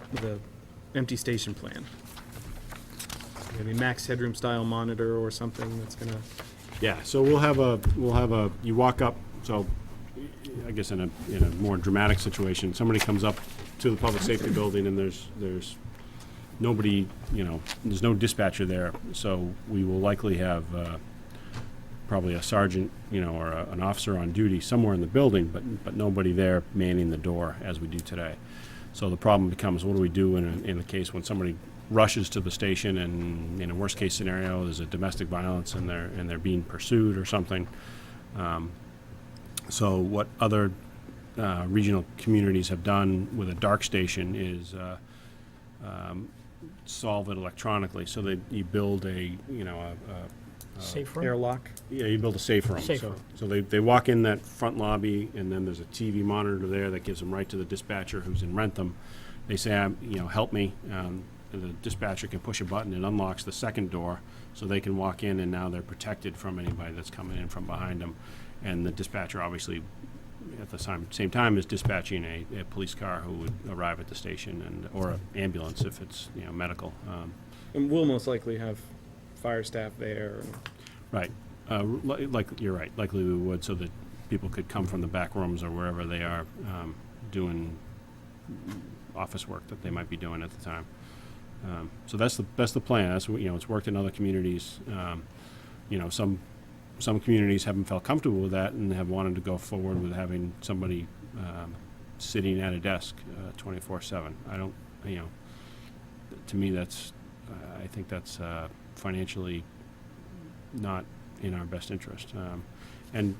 empty station plan. Maybe max headroom style monitor or something that's gonna. Yeah, so we'll have a, you walk up, so I guess in a more dramatic situation, somebody comes up to the public safety building and there's nobody, there's no dispatcher there, so we will likely have probably a sergeant, or an officer on duty somewhere in the building, but nobody there manning the door as we do today. So the problem becomes, what do we do in a case when somebody rushes to the station and in a worst case scenario there's a domestic violence and they're being pursued or something. So what other regional communities have done with a dark station is solve it electronically. So that you build a Safe room? Airlock. yeah, you build a safe room. Safe So, room. so they walk in that front lobby, and then there's a TV monitor there that gives them right to the dispatcher who's in Rentham. They say, help me. And the dispatcher can push a button and unlocks the second door, so they can walk in, and now they're protected from anybody that's coming in from behind them. And the dispatcher, obviously, at the same time, is dispatching a police car who would arrive at the station, or an ambulance if it's medical. And we'll most likely have fire staff there. Right. Like you're right. Likely we would, so that people could come from the back rooms or wherever they are doing office work that they might be doing at the time. So that's the plan. That's it's worked in other communities. Some communities haven't felt comfortable with that and have wanted to go forward with having somebody sitting at a desk 24/7. I don't. To me, that's. I think that's financially not in our best interest. And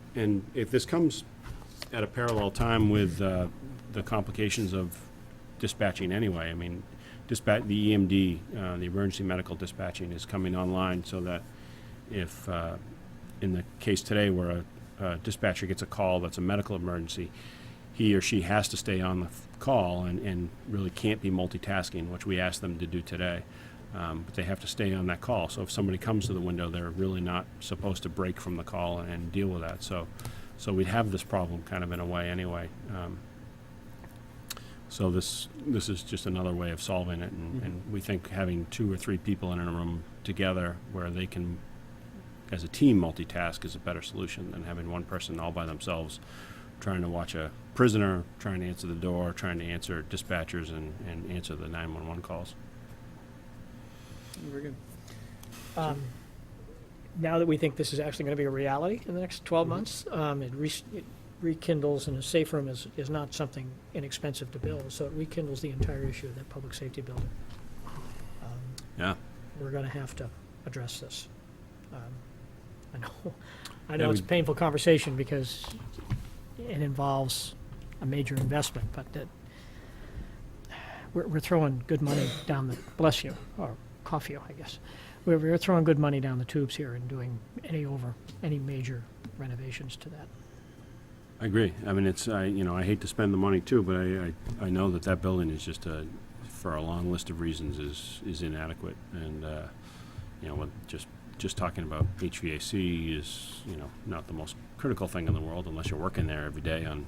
if this comes at a parallel time with the complications of dispatching anyway, I mean, the EMD, the emergency medical dispatching, is coming online, so that if, in the case today where a dispatcher gets a call that's a medical emergency, he or she has to stay on the call and really can't be multitasking, which we asked them to do today. But they have to stay on that call. So if somebody comes to the window, they're really not supposed to break from the call and deal with that. So we have this problem kind of in a way anyway. So this is just another way of solving it, and we think having 2 or 3 people in a room together where they can, as a team, multitask is a better solution than having one person all by themselves trying to watch a prisoner, trying to answer the door, trying to answer dispatchers and answer the 911 calls. Very good. Now that we think this is actually going to be a reality in the next 12 months, it rekindles, and a safe room is not something inexpensive to build, so it rekindles the entire issue of that public safety building. Yeah. We're going to have to address this. I Yeah, know it's a painful conversation because it involves a major investment, but that we're throwing good money down the, bless you, or cough you, I guess. We're throwing good money down the tubes here and doing any major renovations to that. I agree. I mean, I hate to spend the money too, but I know that building is just for a long list of reasons is inadequate, and with just talking about HVAC is not the most critical thing in the world unless you're working there every day on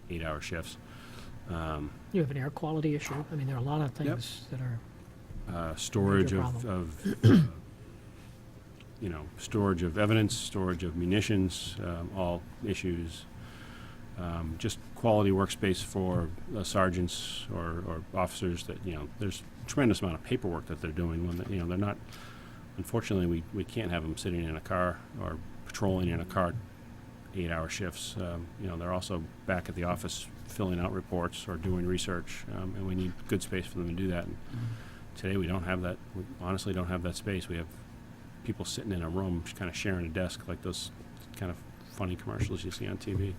8-hour shifts. You have an air quality issue. I mean, there are a lot of things that are Storage Major of storage of evidence, storage of munitions, all issues. Just quality workspace for sergeants or officers that, there's a tremendous amount of paperwork that they're doing when, they're not, unfortunately, we can't have them sitting in a car or patrolling in a car 8-hour shifts. They're also back at the office filling out reports or doing research, and we need good space for them to do that. And today we don't have that. We honestly don't have that space. We have people sitting in a room kind of sharing a desk, like those kind of funny commercials you see on TV.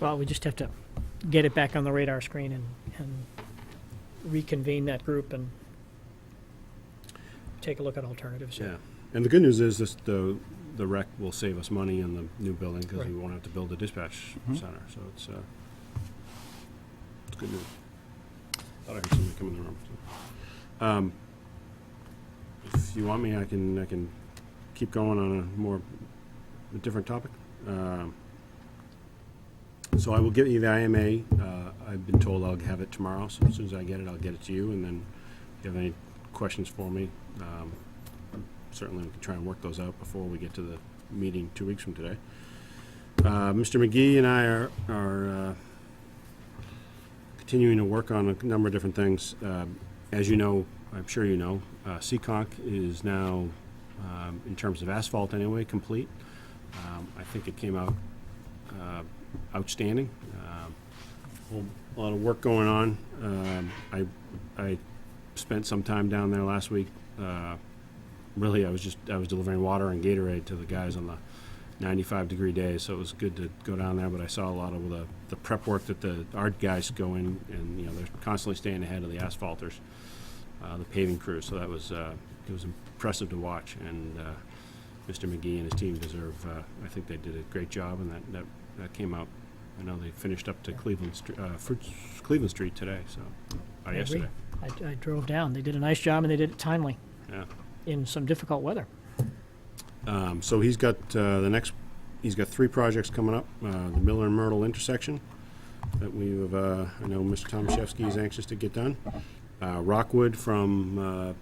Well, we just have to get it back on the radar screen and reconvene that group and take a look at alternatives. Yeah. And the good news is the rec will save us money in the new building because Right. we won't have to build a dispatch center. So it's good news. Thought I heard somebody come in the room. If you want me, I can keep going on a different topic. So I will get you the IMA. I've been told I'll have it tomorrow, so as soon as I get it, I'll get it to you. And then if you have any questions for me, certainly we can try and work those out before we get to the meeting 2 weeks from today. Mr. McGee and I are continuing to work on a number of different things. As you know, I'm sure you know, Seekonk is now, in terms of asphalt anyway, complete. I think it came out outstanding. A lot of work going on. I spent some time down there last week. Really, I was delivering water and Gatorade to the guys on the 95-degree days, so it was good to go down there. But I saw a lot of the prep work that the art guys go in, and they're constantly staying ahead of the asphalters, the paving crew. So that was it was impressive to watch. And Mr. McGee and his team deserve. I think they did a great job, and that came out. I know they finished up to Cleveland Street today. So I yesterday. agree. I drove down. They did a nice job, and they did it timely Yeah. in some difficult weather. So he's got he's got 3 projects coming up. The Miller and Myrtle intersection that I know Mr. Tomaszewski is anxious to get done. Rockwood from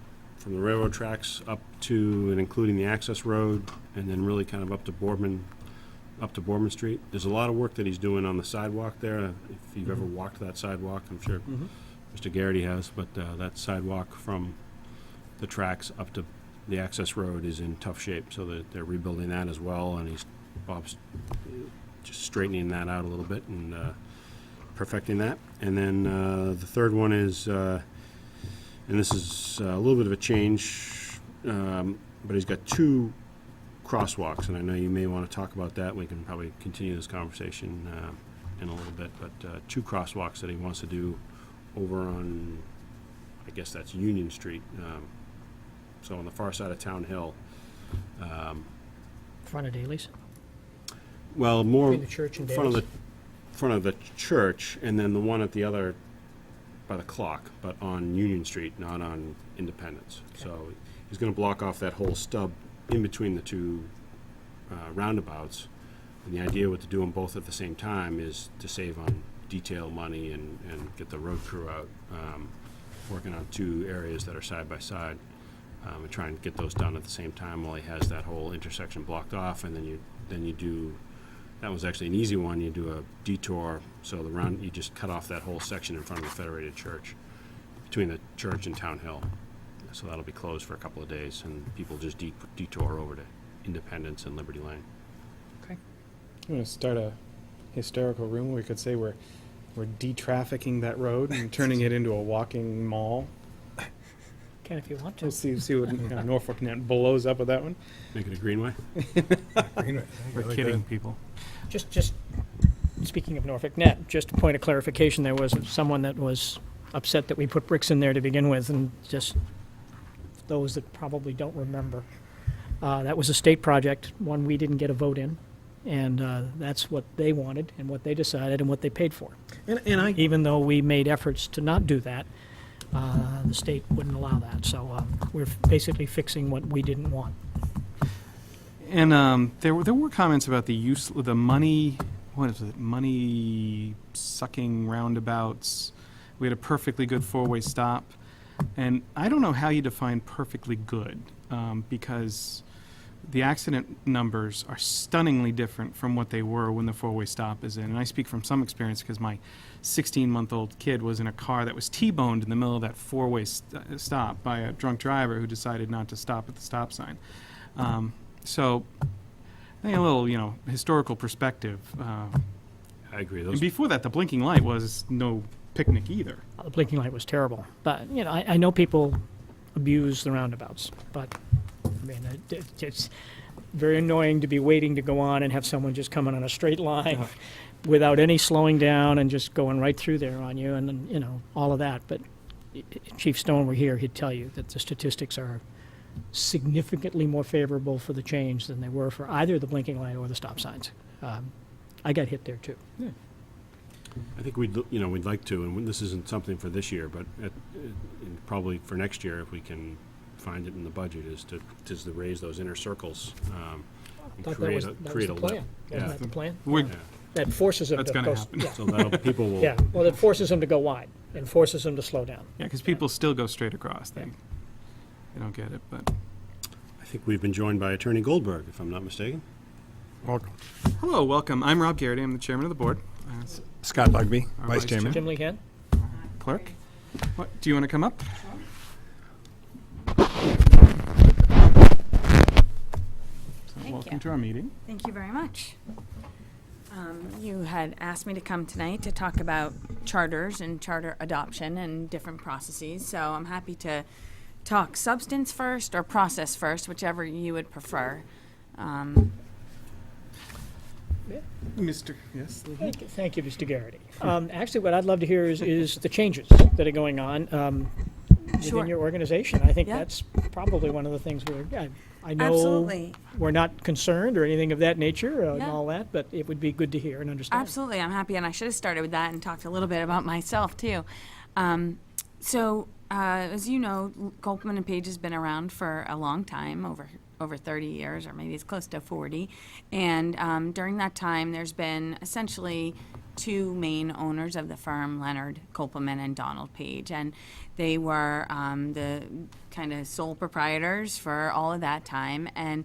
the railroad tracks up to and including the access road, and then really kind of up to Boardman Street. There's a lot of work that he's doing on the sidewalk there. If you've ever walked that sidewalk, I'm sure Mr. Garrity has, but that sidewalk from the tracks up to the access road is in tough shape, so they're rebuilding that as well, and Bob's just straightening that out a little bit and perfecting that. And then the third one is, and this is a little bit of a change, but he's got 2 crosswalks, and I know you may want to talk about that. We can probably continue this conversation in a little bit, but 2 crosswalks that he wants to do over on, I guess that's Union Street. So on the far side of Town Hill. Front of Daly's. Well, more Between the church and front Daly's. of the church, and then the one at the other by the clock, but on Union Street, not on Independence. Okay. So he's going to block off that whole stub in between the 2 roundabouts. And the idea with to do them both at the same time is to save on detail money and get the road crew out, working on 2 areas that are side by side. And try and get those done at the same time while he has that whole intersection blocked off, and then you do. That was actually an easy one. You do a detour, so you just cut off that whole section in front of the Federated Church, between the church and Town Hill. So that'll be closed for a couple of days, and people just detour over to Independence and Liberty Lane. Okay. I'm going to start a hysterical rumor. We could say we're de-trafficking that road and turning it into a walking mall. Can if you want to. We'll see what Norfolk net blows up with that one. Make it a greenway. We're kidding people. Just speaking of Norfolk Net, just a point of clarification, there was someone that was upset that we put bricks in there to begin with, and just those that probably don't remember. That was a state project, one we didn't get a vote in, and that's what they wanted and what they decided and what they paid for. And I Even though we made efforts to not do that, the state wouldn't allow that. So we're basically fixing what we didn't want. And there were comments about the money. What is it? Money sucking roundabouts. We had a perfectly good 4-way stop, and I don't know how you define perfectly good, because the accident numbers are stunningly different from what they were when the four-way stop is in. And I speak from some experience because my 16-month-old kid was in a car that was T-boned in the middle of that four-way stop by a drunk driver who decided not to stop at the stop sign. So I think a little, historical perspective. I agree. And Those, before that, the blinking light was no picnic either. The blinking light was terrible. But, I know people abuse the roundabouts, but, I mean, it's very annoying to be waiting to go on and have someone just coming on a straight line without any slowing down and just going right through there on you and, then, all of that. But if Chief Stone were here, he'd tell you that the statistics are significantly more favorable for the change than they were for either the blinking light or the stop signs. I got hit there, too. I think we'd like to, and this isn't something for this year, but and probably for next year, if we can find it in the budget, is to raise those inner circles. And Thought create that was create the a plan. lift. Wasn't Yeah. that the plan? We're, Yeah. That forces them That's to gonna go. happen. Yeah. So that'll, people will. Yeah, well, it forces them to go wide and forces them to slow down. Yeah, because people still go straight across. They Yeah. don't get it, but. I think we've been joined by Attorney Goldberg, if I'm not mistaken. Welcome. Hello, welcome. I'm Rob Garrity. I'm the chairman of the board. Scott Bugby, Our Vice Vice Chairman. Jim Lehan? Clerk. What, do you want to come up? Welcome you. to our meeting. Thank you very much. You had asked me to come tonight to talk about charters and charter adoption and different processes, so I'm happy to talk substance first or process first, whichever you would prefer. Mr. Yes. Thank you, Mr. Garrity. Actually, what I'd love to hear is the changes that are going on Sure. within your organization. I think Yeah. that's probably one of the things I know Absolutely. we're not concerned or anything of that nature and Yeah. all that, but it would be good to hear and understand. Absolutely, I'm happy, and I should have started with that and talked a little bit about myself too. As you know, Kopel and Paige has been around for a long time, over 30 years, or maybe it's close to 40. And during that time, there's been essentially two main owners of the firm, Leonard Kopelman and Donald Page, and they were the kind of sole proprietors for all of that time. And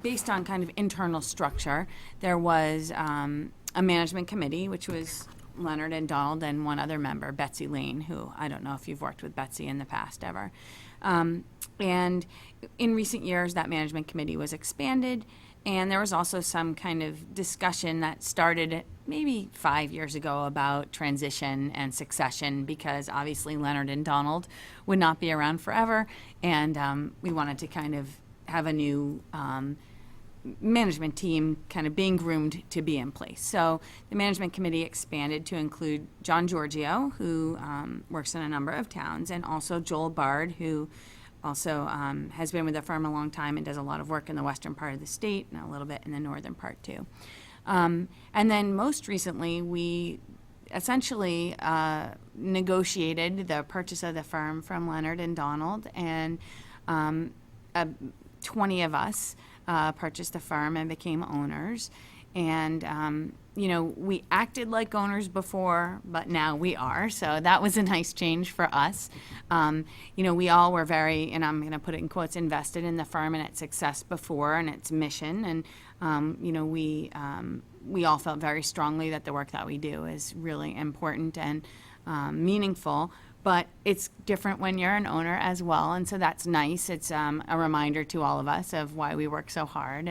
based on kind of internal structure, there was a management committee, which was Leonard and Donald and one other member, Betsy Lane, who I don't know if you've worked with Betsy in the past ever. And in recent years, that management committee was expanded, and there was also some kind of discussion that started maybe 5 years ago about transition and succession, because obviously Leonard and Donald would not be around forever, and we wanted to kind of have a new management team kind of being groomed to be in place. So the management committee expanded to include John Giorgio, who works in a number of towns, and also Joel Bard, who also has been with the firm a long time and does a lot of work in the western part of the state and a little bit in the northern part too. And then most recently, we essentially negotiated the purchase of the firm from Leonard and Donald, and 20 of us purchased the firm and became owners. And, we acted like owners before, but now we are. So that was a nice change for us. We all were very, and I'm going to put it in quotes, invested in the firm and its success before and its mission. And, we all felt very strongly that the work that we do is really important and meaningful. But it's different when you're an owner as well, and so that's nice. It's a reminder to all of us of why we work so hard.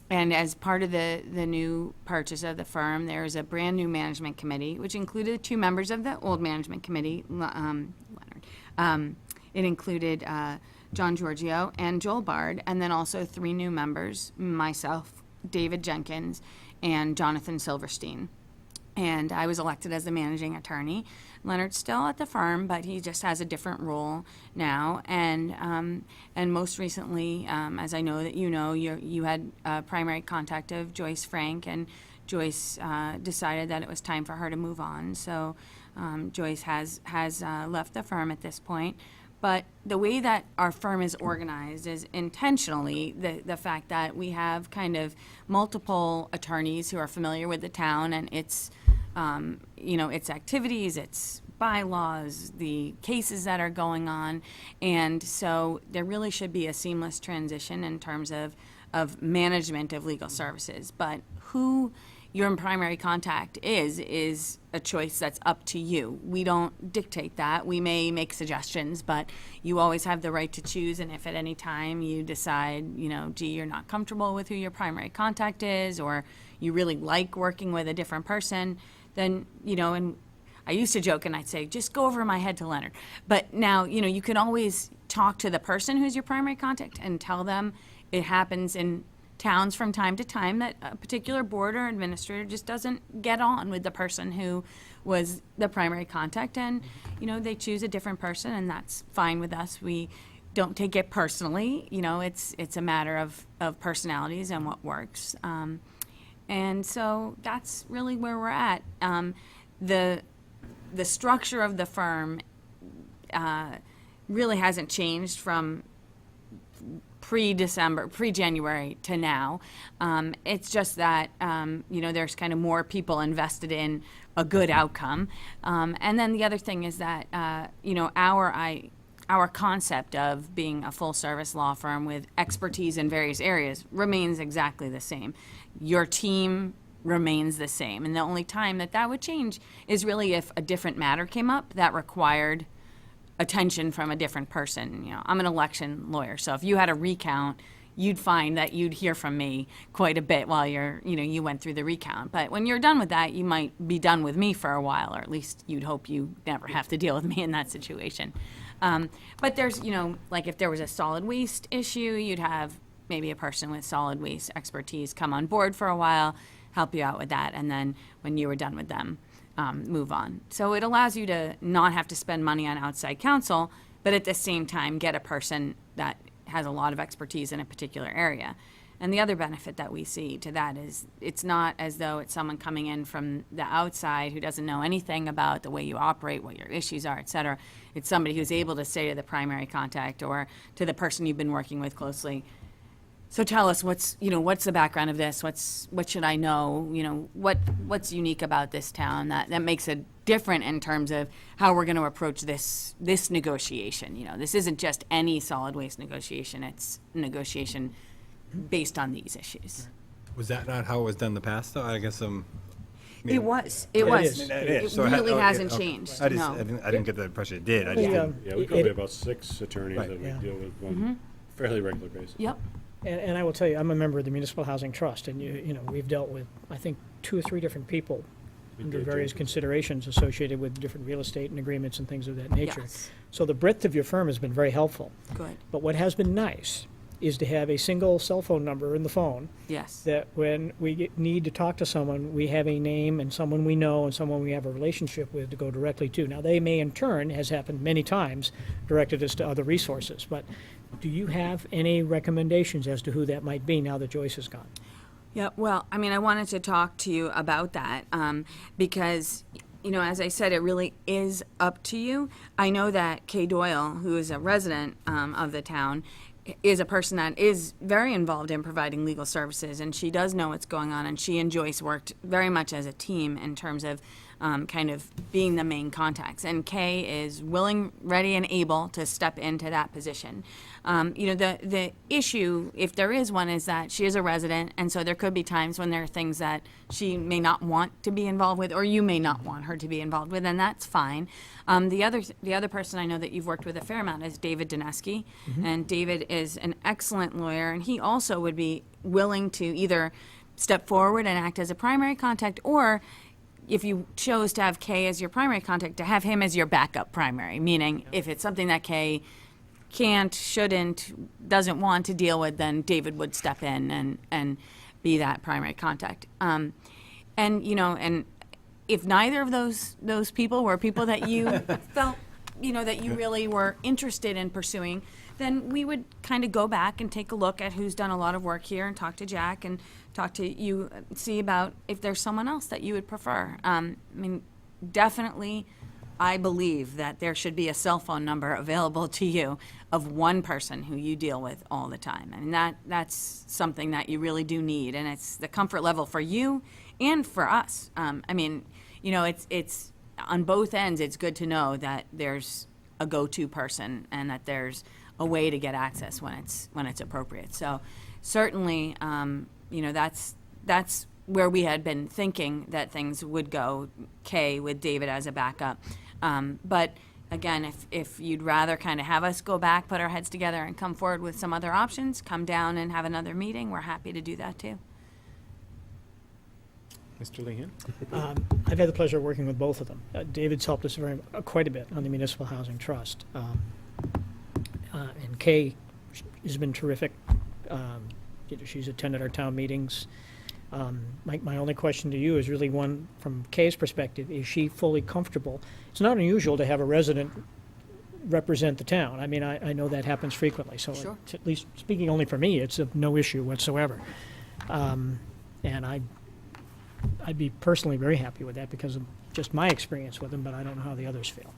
And as part of the new purchase of the firm, there's a brand new management committee, which included 2 members of the old management committee, Leonard. It included John Giorgio and Joel Bard, and then also 3 new members, myself, David Jenkins, and Jonathan Silverstein. And I was elected as the managing attorney. Leonard's still at the firm, but he just has a different role now. And most recently, as I know that you had primary contact of Joyce Frank, and Joyce decided that it was time for her to move on. So Joyce has left the firm at this point. But the way that our firm is organized is intentionally the fact that we have kind of multiple attorneys who are familiar with the town and its activities, its bylaws, the cases that are going on. And so there really should be a seamless transition in terms of management of legal services. But who your primary contact is a choice that's up to you. We don't dictate that. We may make suggestions, but you always have the right to choose. And if at any time you decide, gee, you're not comfortable with who your primary contact is, or you really like working with a different person, then, and I used to joke and I'd say, just go over my head to Leonard. But now, you can always talk to the person who's your primary contact and tell them it happens in towns from time to time that a particular board or administrator just doesn't get on with the person who was the primary contact, and they choose a different person, and that's fine with us. We don't take it personally. It's a matter of personalities and what works, and so that's really where we're at. The structure of the firm really hasn't changed from pre-January to now. It's just that, there's kind of more people invested in a good outcome. And then the other thing is that, our concept of being a full-service law firm with expertise in various areas remains exactly the same. Your team remains the same. And the only time that would change is really if a different matter came up that required attention from a different person. I'm an election lawyer, so if you had a recount, you'd find that you'd hear from me quite a bit while you went through the recount. But when you're done with that, you might be done with me for a while, or at least you'd hope you never have to deal with me in that situation. But there's, like if there was a solid waste issue, you'd have maybe a person with solid waste expertise come on board for a while, help you out with that, and then when you were done with them, move on. So it allows you to not have to spend money on outside counsel, but at the same time get a person that has a lot of expertise in a particular area. And the other benefit that we see to that is it's not as though it's someone coming in from the outside who doesn't know anything about the way you operate, what your issues are, et cetera. It's somebody who's able to say to the primary contact or to the person you've been working with closely, so tell us what's the background of this? What should I know? What's unique about this town that makes it different in terms of how we're going to approach this negotiation? This isn't just any solid waste negotiation. It's negotiation based on these issues. Was that not how it was done in the past, though? I guess It was. It It is. So really okay, hasn't okay. changed. I No. didn't get the impression it did. I just Yeah. didn't. Yeah, we It- probably have about 6 attorneys Right. that we Yeah. deal with on a fairly regular basis. Yep. And I will tell you, I'm a member of the Municipal Housing Trust, and we've dealt with, I think, 2 or 3 different people under did, various too. considerations associated with different real estate and agreements and things of that nature. Yes. So the breadth of your firm has been very helpful. Good. But what has been nice is to have a single cell phone number in the phone Yes. that when we need to talk to someone, we have a name and someone we know and someone we have a relationship with to go directly to. Now, they may in turn, has happened many times, directed us to other resources. But do you have any recommendations as to who that might be now that Joyce is gone? Yeah, well, I wanted to talk to you about that because, as I said, it really is up to you. I know that Kay Doyle, who is a resident of the town, is a person that is very involved in providing legal services, and she does know what's going on, and she and Joyce worked very much as a team in terms of kind of being the main contacts. And Kay is willing, ready, and able to step into that position. The issue, if there is one, is that she is a resident, and so there could be times when there are things that she may not want to be involved with, or you may not want her to be involved with, and that's fine. The other person I know that you've worked with a fair amount is David Dineski, and David is an excellent lawyer, and he also would be willing to either step forward and act as a primary contact, or if you chose to have Kay as your primary contact, to have him as your backup primary, meaning if it's something that Kay can't, shouldn't, doesn't want to deal with, then David would step in and be that primary contact. And if neither of those people were people that you felt, that you really were interested in pursuing, then we would kind of go back and take a look at who's done a lot of work here and talk to Jack and talk to you, see about if there's someone else that you would prefer. Definitely, I believe that there should be a cell phone number available to you of one person who you deal with all the time. That's something that you really do need, and it's the comfort level for you and for us. on both ends, it's good to know that there's a go-to person and that there's a way to get access when it's appropriate. So certainly, that's where we had been thinking that things would go, Kay with David as a backup. But again, if you'd rather kind of have us go back, put our heads together, and come forward with some other options, come down and have another meeting, we're happy to do that too. Mr. Lehan? I've had the pleasure of working with both of them. David's helped us quite a bit on the Municipal Housing Trust. And Kay has been terrific. She's attended our town meetings. My only question to you is really one from Kay's perspective. Is she fully comfortable? It's not unusual to have a resident represent the town. I mean, I know that happens frequently. So Sure. it's, at least speaking only for me, it's of no issue whatsoever. And I'd be personally very happy with that because of just my experience with them, but I don't know how the others feel.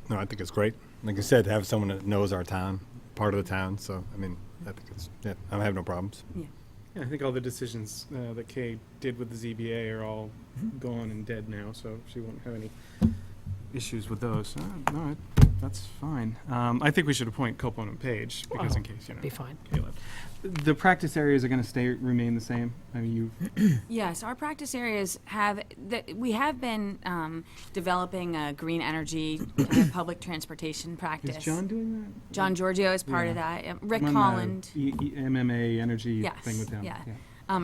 No, I think it's great. Like I said, to have someone that knows our town, part of the town, so, I mean, I think I have no problems. Yeah, I think all the decisions that Kay did with the ZBA are all gone and dead now, so she won't have any issues with those. No, that's fine. I think we should appoint Kopel Paige because in case, Be fine. Kay left. The practice areas are going to remain the same? I mean, Yes, our practice areas we have been developing a green energy public transportation practice. is John doing that? John Giorgio is part of Yeah. that. Rick Run Holland. MMA energy Yes, thing with them. yeah.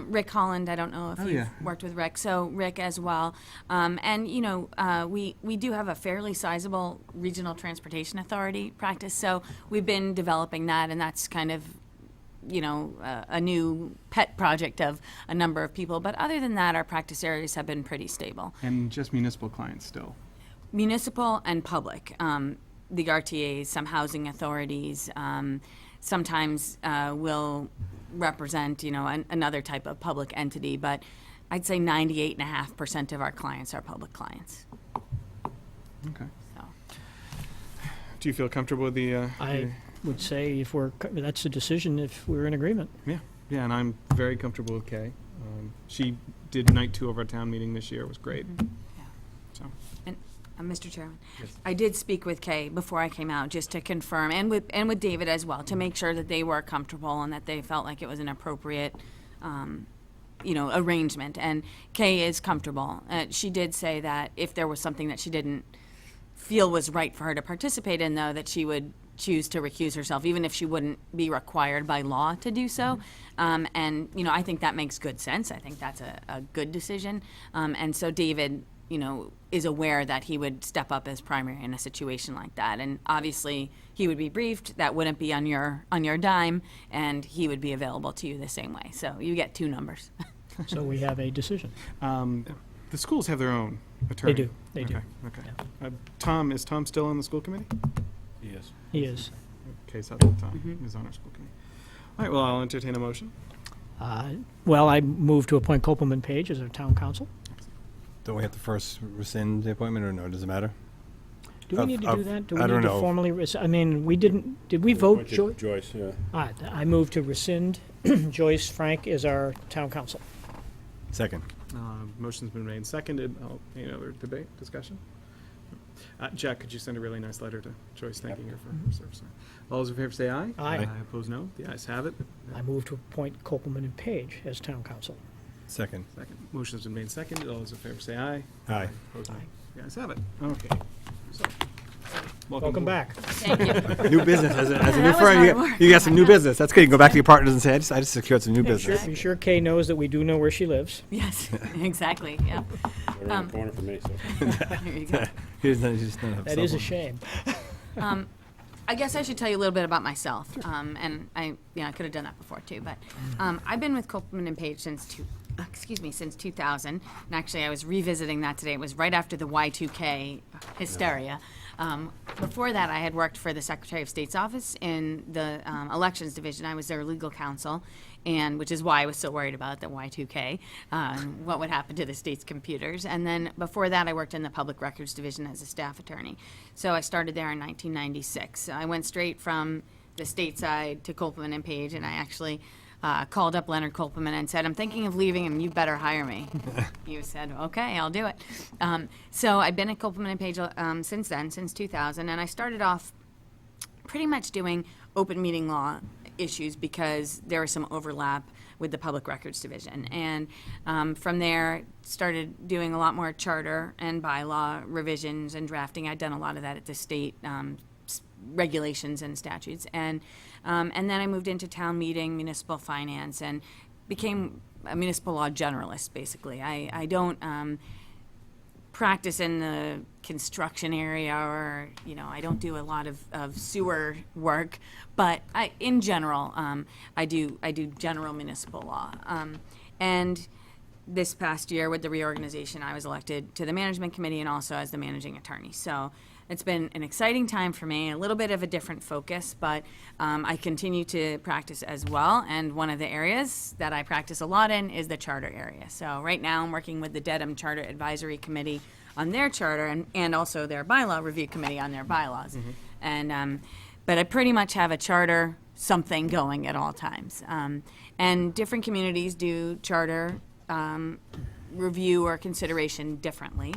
Rick Holland, I don't know if Oh, you've yeah. worked with Rick, so Rick as well. And, we do have a fairly sizable regional transportation authority practice, so we've been developing that, and that's kind of, a new pet project of a number of people. But other than that, our practice areas have been pretty stable. And just municipal clients still? Municipal and public, the RTAs, some housing authorities, sometimes will represent, another type of public entity, but I'd say 98.5% of our clients are public clients. Okay. So. Do you feel comfortable with the? I would say that's a decision if we're in agreement. Yeah, and I'm very comfortable with Kay. She did night 2 of our town meeting this year. It was great. Yeah. So. And Mr. Chairman, Yes. I did speak with Kay before I came out just to confirm, and with David as well, to make sure that they were comfortable and that they felt like it was an appropriate, arrangement. And Kay is comfortable. She did say that if there was something that she didn't feel was right for her to participate in, though, that she would choose to recuse herself, even if she wouldn't be required by law to do so. And, I think that makes good sense. I think that's a good decision. And so David, is aware that he would step up as primary in a situation like that. And obviously, he would be briefed. That wouldn't be on your dime, and he would be available to you the same way. So you get 2 numbers. So we have a decision. The schools have their own attorney. They do. Okay. Tom, is Tom still on the school committee? Yes. He is. Okay, so Tom is on our school committee. All right, well, I'll entertain a motion. Well, I move to appoint Kopel Paige as our town council. Don't we have to first rescind the appointment, or no, does it matter? Do we need to do that? Do we I need don't to know. formally I mean, we didn't, did we vote Joyce, yeah. All right, I move to rescind Joyce Frank as our town council. Second. Motion's been made and seconded. Any other debate, discussion? Jack, could you send a really nice letter to Joyce thanking her for her service? All those in favor say aye. Aye. Opposed, no. The ayes have it. I move to appoint Kopel Paige as town council. Second. Second. Motion's been made and seconded. All those in favor say aye. Aye. Opposed, no. The ayes have it. Okay. So, Welcome back. Thank you. New business, as a new That was hard firm, work. you got some new business. That's good. You can go back to your partners and say, I just secured some new business. Be sure Kay knows that we do know where she lives. Yes, exactly. Yeah. Around the corner from me, so. There you go. He just doesn't have That is a cell shame. I guess I should tell you a little bit about myself, and I could have done that before too. But I've been with Kopel Paige since 2000. And actually, I was revisiting that today. It was right after the Y2K hysteria. Before that, I had worked for the Secretary of State's office in the elections division. I was their legal counsel, and which is why I was so worried about the Y2K, what would happen to the state's computers. And then before that, I worked in the public records division as a staff attorney. So I started there in 1996. I went straight from the state side to Kopel Paige, and I actually called up Leonard Kopelman and said, I'm thinking of leaving and you better hire me. He said, okay, I'll do it. So I've been at Kopelman and Paige since then, since 2000, and I started off pretty much doing open meeting law issues because there was some overlap with the Public Records Division. And from there, started doing a lot more charter and bylaw revisions and drafting. I'd done a lot of that at the state regulations and statutes. And then I moved into town meeting, municipal finance, and became a municipal law generalist, basically. I don't practice in the construction area, or I don't do a lot of sewer work, but in general I do general municipal law. And this past year with the reorganization, I was elected to the management committee and also as the managing attorney. So it's been an exciting time for me, a little bit of a different focus, but I continue to practice as well. And one of the areas that I practice a lot in is the charter area. So right now I'm working with the Dedham Charter Advisory Committee on their charter and also their bylaw review committee on their bylaws. And but I pretty much have a charter something going at all times. And different communities do charter review or consideration differently.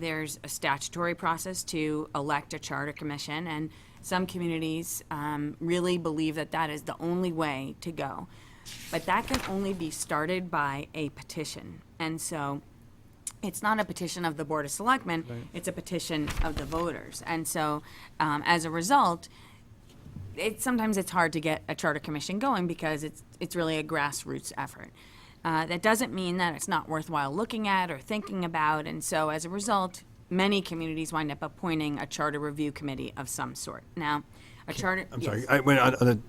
There's a statutory process to elect a charter commission, and some communities really believe that that is the only way to go. But that can only be started by a petition. And so it's not a petition of the Board of Selectmen, it's a petition of the voters. And so as a result, sometimes it's hard to get a charter commission going because it's really a grassroots effort. That doesn't mean that it's not worthwhile looking at or thinking about, and so as a result, many communities wind up appointing a charter review committee of some sort. Now, a charter. I'm yes. sorry. I went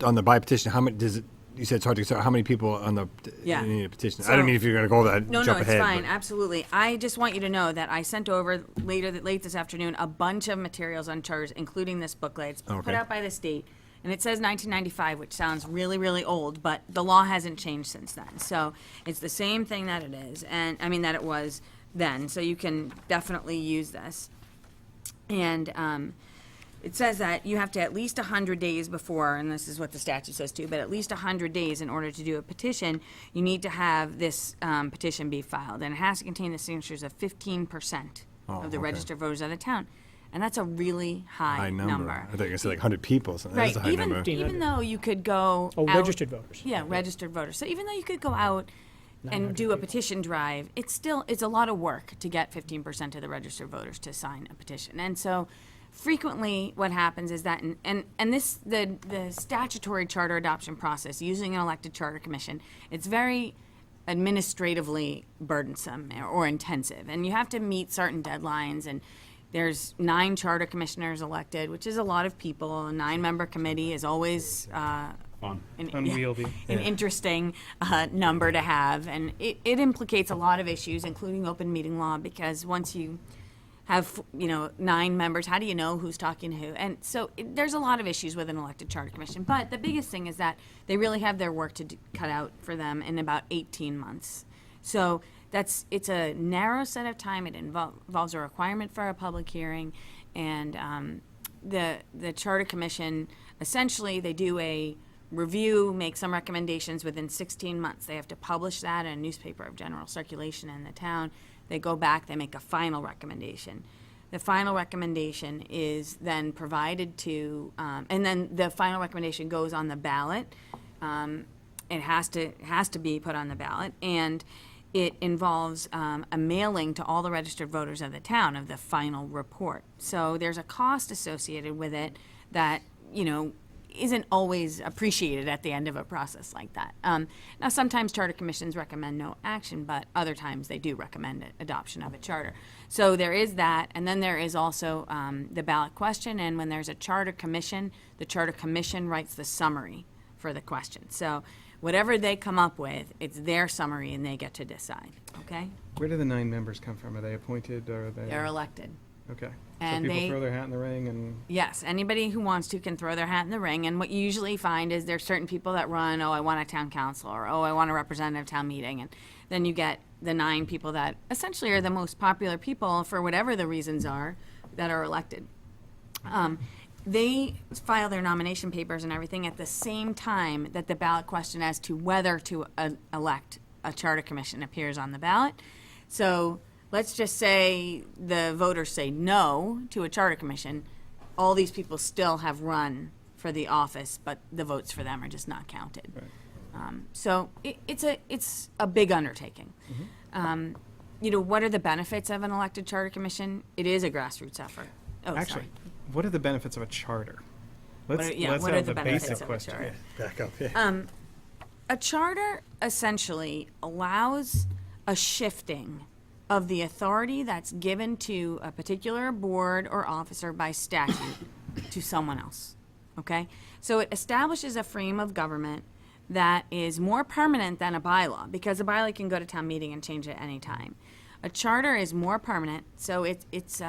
on the by petition. How many does it? You said it's hard to start. How many people on the Yeah. you need a petition? So- I don't mean if you're going to go over that. No, jump it's ahead, fine. but- Absolutely. I just want you to know that I sent over late this afternoon a bunch of materials on charters, including this booklet. It's put Okay. out by the state, and it says 1995, which sounds really, really old, but the law hasn't changed since then. So it's the same thing that it is, and I mean that it was then. So you can definitely use this. And it says that you have to at least 100 days before, and this is what the statute says too, but at least 100 days in order to do a petition, you need to have this petition be filed. And it has to contain the signatures of 15% Oh, of the okay. registered voters of the town. And that's a really high number. I thought you were going to say like 100 people. So Right, That's a high even, number. even though you could go Oh, out- registered voters. Yeah, registered voters. So even though you could go out and do a petition drive, it's a lot of work to get 15% of the registered voters to sign a petition. And so frequently what happens is that, the statutory charter adoption process using an elected charter commission, it's very administratively burdensome or intensive. And you have to meet certain deadlines, and there's 9 charter commissioners elected, which is a lot of people. A 9-member committee is always Fun. Unwieldy. an interesting number to have, and it implicates a lot of issues, including open meeting law, because once you have 9 members, how do you know who's talking to who? And so there's a lot of issues with an elected charter commission. But the biggest thing is that they really have their work cut out for them in about 18 months. So it's a narrow set of time. It involves a requirement for a public hearing, and the charter commission, essentially they do a review, make some recommendations within 16 months. They have to publish that in a newspaper of general circulation in the town. They go back, they make a final recommendation. The final recommendation is then provided to, and then the final recommendation goes on the ballot. It has to be put on the ballot, and it involves a mailing to all the registered voters of the town of the final report. So there's a cost associated with it that, isn't always appreciated at the end of a process like that. Now, sometimes charter commissions recommend no action, but other times they do recommend adoption of a charter. So there is that, and then there is also the ballot question, and when there's a charter commission, the charter commission writes the summary for the question. So whatever they come up with, it's their summary, and they get to decide, okay? Where do the 9 members come from? Are they appointed or are they? They're elected. Okay. And so people they- throw their hat in the ring and. Yes, anybody who wants to can throw their hat in the ring. And what you usually find is there's certain people that run, I want a town council, or I want a representative town meeting. And then you get the 9 people that essentially are the most popular people for whatever the reasons are that are elected. they file their nomination papers and everything at the same time that the ballot question as to whether to elect a charter commission appears on the ballot. So let's just say the voters say no to a charter commission. All these people still have run for the office, but the votes for them are just not counted. So it's a big undertaking. What are the benefits of an elected charter commission? It is a grassroots effort. Oh, Actually, sorry. what are the benefits of a charter? Let's what are have the the benefits basic of a question. charter? Back up, yeah. A charter essentially allows a shifting of the authority that's given to a particular board or officer by statute to someone else. Okay? So it establishes a frame of government that is more permanent than a bylaw, because a bylaw can go to town meeting and change at any time. A charter is more permanent, so it's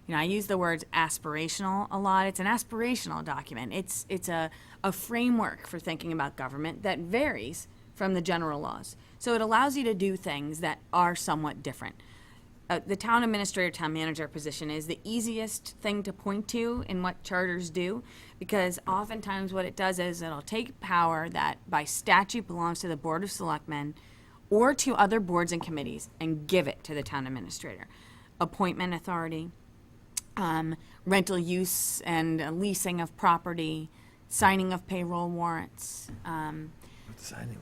I use the words aspirational a lot. It's an aspirational document. It's a framework for thinking about government that varies from the general laws. So it allows you to do things that are somewhat different. The town administrator, town manager position is the easiest thing to point to in what charters do, because oftentimes what it does is it'll take power that by statute belongs to the Board of Selectmen or to other boards and committees and give it to the town administrator. Appointment authority, rental use and leasing of property, signing of payroll warrants. Signing.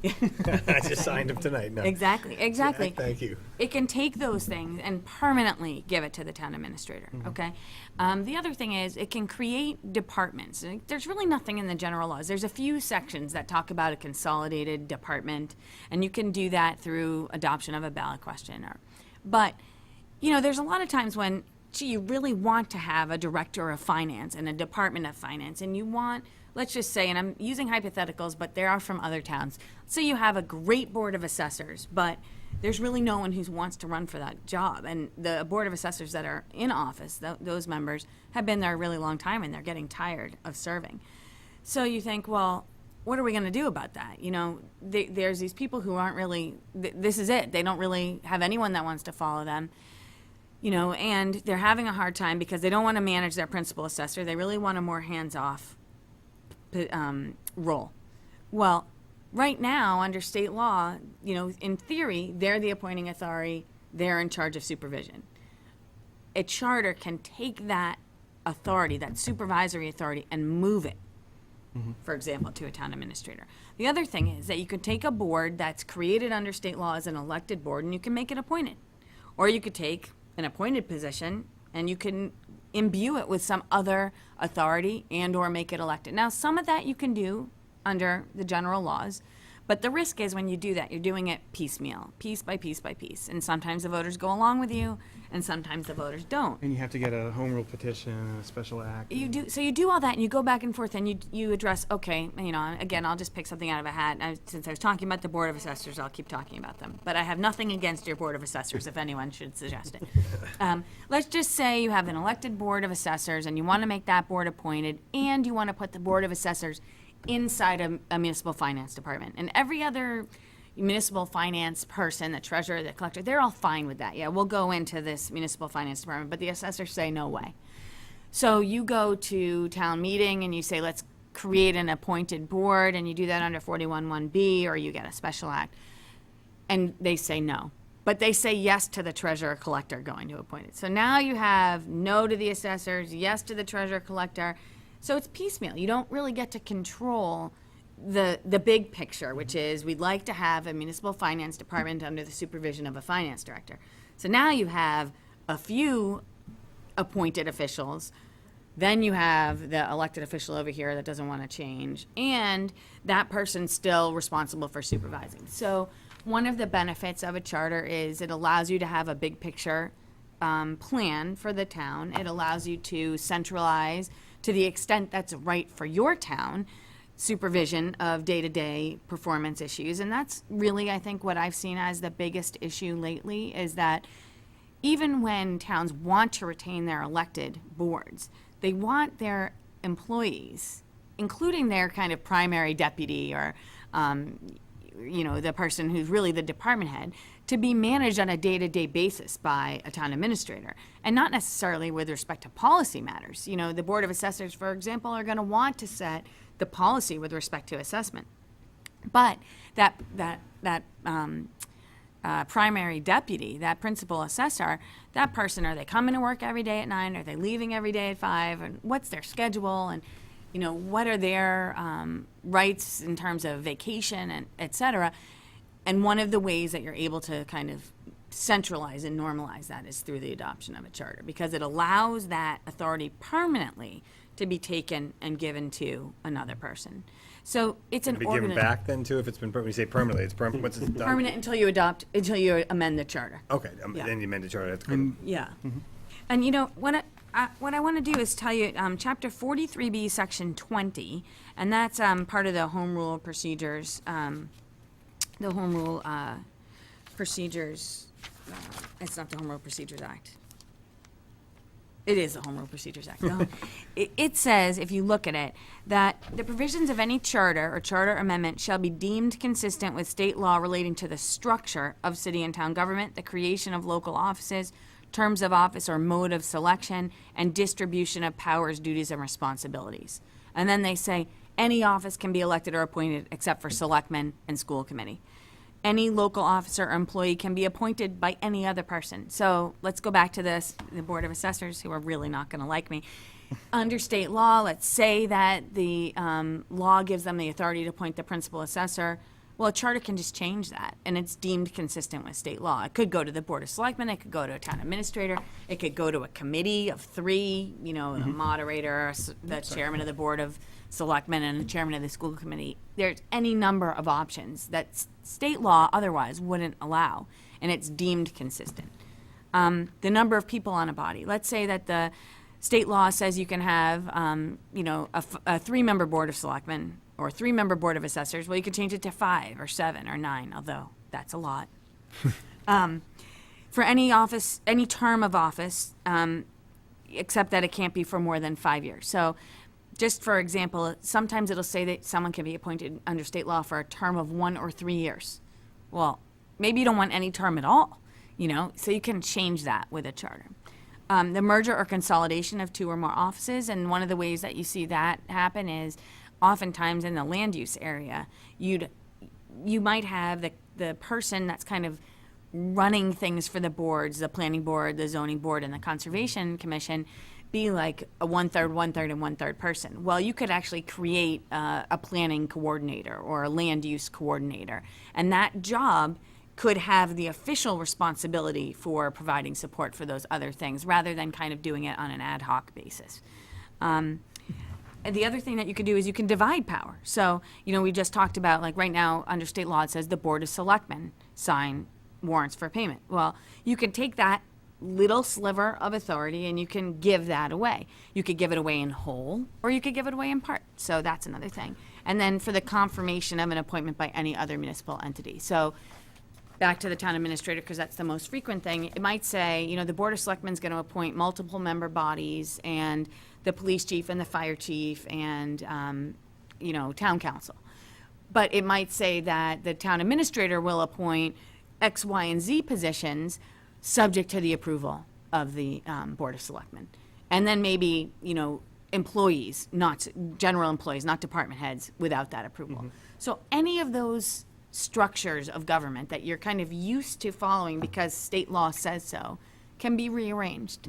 I just signed them tonight. No. Exactly. Thank you. It can take those things and permanently give it to the town administrator, okay? The other thing is it can create departments. There's really nothing in the general laws. There's a few sections that talk about a consolidated department, and you can do that through adoption of a ballot question. But, there's a lot of times when, you really want to have a director of finance and a department of finance, and you want, let's just say, and I'm using hypotheticals, but they are from other towns. So you have a great board of assessors, but there's really no one who wants to run for that job. And the board of assessors that are in office, those members, have been there a really long time, and they're getting tired of serving. So you think, well, what are we going to do about that? There's these people who aren't really, this is it. They don't really have anyone that wants to follow them. And they're having a hard time because they don't want to manage their principal assessor. They really want a more hands-off role. Well, right now, under state law, in theory, they're the appointing authority. They're in charge of supervision. A charter can take that authority, that supervisory authority, and move it, for example, to a town administrator. The other thing is that you could take a board that's created under state law as an elected board, and you can make it appointed. Or you could take an appointed position, and you can imbue it with some other authority and or make it elected. Now, some of that you can do under the general laws, but the risk is when you do that, you're doing it piecemeal, piece by piece by piece. And sometimes the voters go along with you, and sometimes the voters don't. And you have to get a home rule petition and a special act. You do all that, and you go back and forth, and you address, okay, again, I'll just pick something out of a hat. Since I was talking about the Board of Assessors, I'll keep talking about them. But I have nothing against your Board of Assessors, if anyone should suggest it. Let's just say you have an elected Board of Assessors, and you want to make that board appointed, and you want to put the Board of Assessors inside a municipal finance department. And every other municipal finance person, the treasurer, the collector, they're all fine with that. Yeah, we'll go into this municipal finance department, but the assessors say no way. So you go to town meeting and you say, let's create an appointed board, and you do that under 41(1)B, or you get a special act, and they say no. But they say yes to the treasurer collector going to appoint it. So now you have no to the assessors, yes to the treasurer collector. So it's piecemeal. You don't really get to control the big picture, which is we'd like to have a municipal finance department under the supervision of a finance director. So now you have a few appointed officials, then you have the elected official over here that doesn't want to change, and that person's still responsible for supervising. So one of the benefits of a charter is it allows you to have a big picture plan for the town. It allows you to centralize, to the extent that's right for your town, supervision of day-to-day performance issues. And that's really, I think, what I've seen as the biggest issue lately, is that even when towns want to retain their elected boards, they want their employees, including their kind of primary deputy or the person who's really the department head, to be managed on a day-to-day basis by a town administrator, and not necessarily with respect to policy matters. The Board of Assessors, for example, are going to want to set the policy with respect to assessment. But that primary deputy, that principal assessor, that person, are they coming to work every day at 9? Are they leaving every day at 5? And what's their schedule? And what are their rights in terms of vacation and et cetera? And one of the ways that you're able to kind of centralize and normalize that is through the adoption of a charter, because it allows that authority permanently to be taken and given to another person. So it's an Be given back then too, if it's been, when you say permanently, it's permanent, once it's done? permanent until you amend the charter. Okay, Yeah. then you amend the charter. That's good. Yeah. And what I want to do is tell you, Chapter 43B, Section 20, and that's part of the Home Rule Procedures, it's not the Home Rule Procedures Act. It is the Home Rule Procedures Act. No. It says, if you look at it, that the provisions of any charter or charter amendment shall be deemed consistent with state law relating to the structure of city and town government, the creation of local offices, terms of office or mode of selection, and distribution of powers, duties, and responsibilities. And then they say, any office can be elected or appointed except for selectmen and school committee. Any local officer or employee can be appointed by any other person. So let's go back to this, the Board of Assessors, who are really not going to like me. Under state law, let's say that the law gives them the authority to appoint the principal assessor. Well, a charter can just change that, and it's deemed consistent with state law. It could go to the Board of Selectmen, it could go to a town administrator, it could go to a committee of 3, the moderator, the chairman of the Board of Selectmen, and the chairman of the school committee. There's any number of options that state law otherwise wouldn't allow, and it's deemed consistent. The number of people on a body. Let's say that the state law says you can have, a 3-member Board of Selectmen or 3-member Board of Assessors. Well, you could change it to 5 or 7 or 9, although that's a lot. For any office, any term of office, except that it can't be for more than 5 years. So just for example, sometimes it'll say that someone can be appointed under state law for a term of 1 or 3 years. Well, maybe you don't want any term at all, so you can change that with a charter. The merger or consolidation of 2 or more offices, and one of the ways that you see that happen is oftentimes in the land use area, you might have the person that's kind of running things for the boards, the planning board, the zoning board, and the conservation commission, be like a 1/3, 1/3, and 1/3 person. Well, you could actually create a planning coordinator or a land use coordinator, and that job could have the official responsibility for providing support for those other things, rather than kind of doing it on an ad hoc basis. And the other thing that you could do is you can divide power. So, we just talked about, like right now, under state law, it says the Board of Selectmen sign warrants for payment. Well, you can take that little sliver of authority and you can give that away. You could give it away in whole, or you could give it away in part. So that's another thing. And then for the confirmation of an appointment by any other municipal entity. So back to the town administrator, because that's the most frequent thing. It might say, the Board of Selectmen is going to appoint multiple member bodies, and the police chief and the fire chief and, town council. But it might say that the town administrator will appoint X, Y, and Z positions subject to the approval of the Board of Selectmen. And then maybe, employees, not general employees, not department heads, without that approval. So any of those structures of government that you're kind of used to following because state law says so can be rearranged.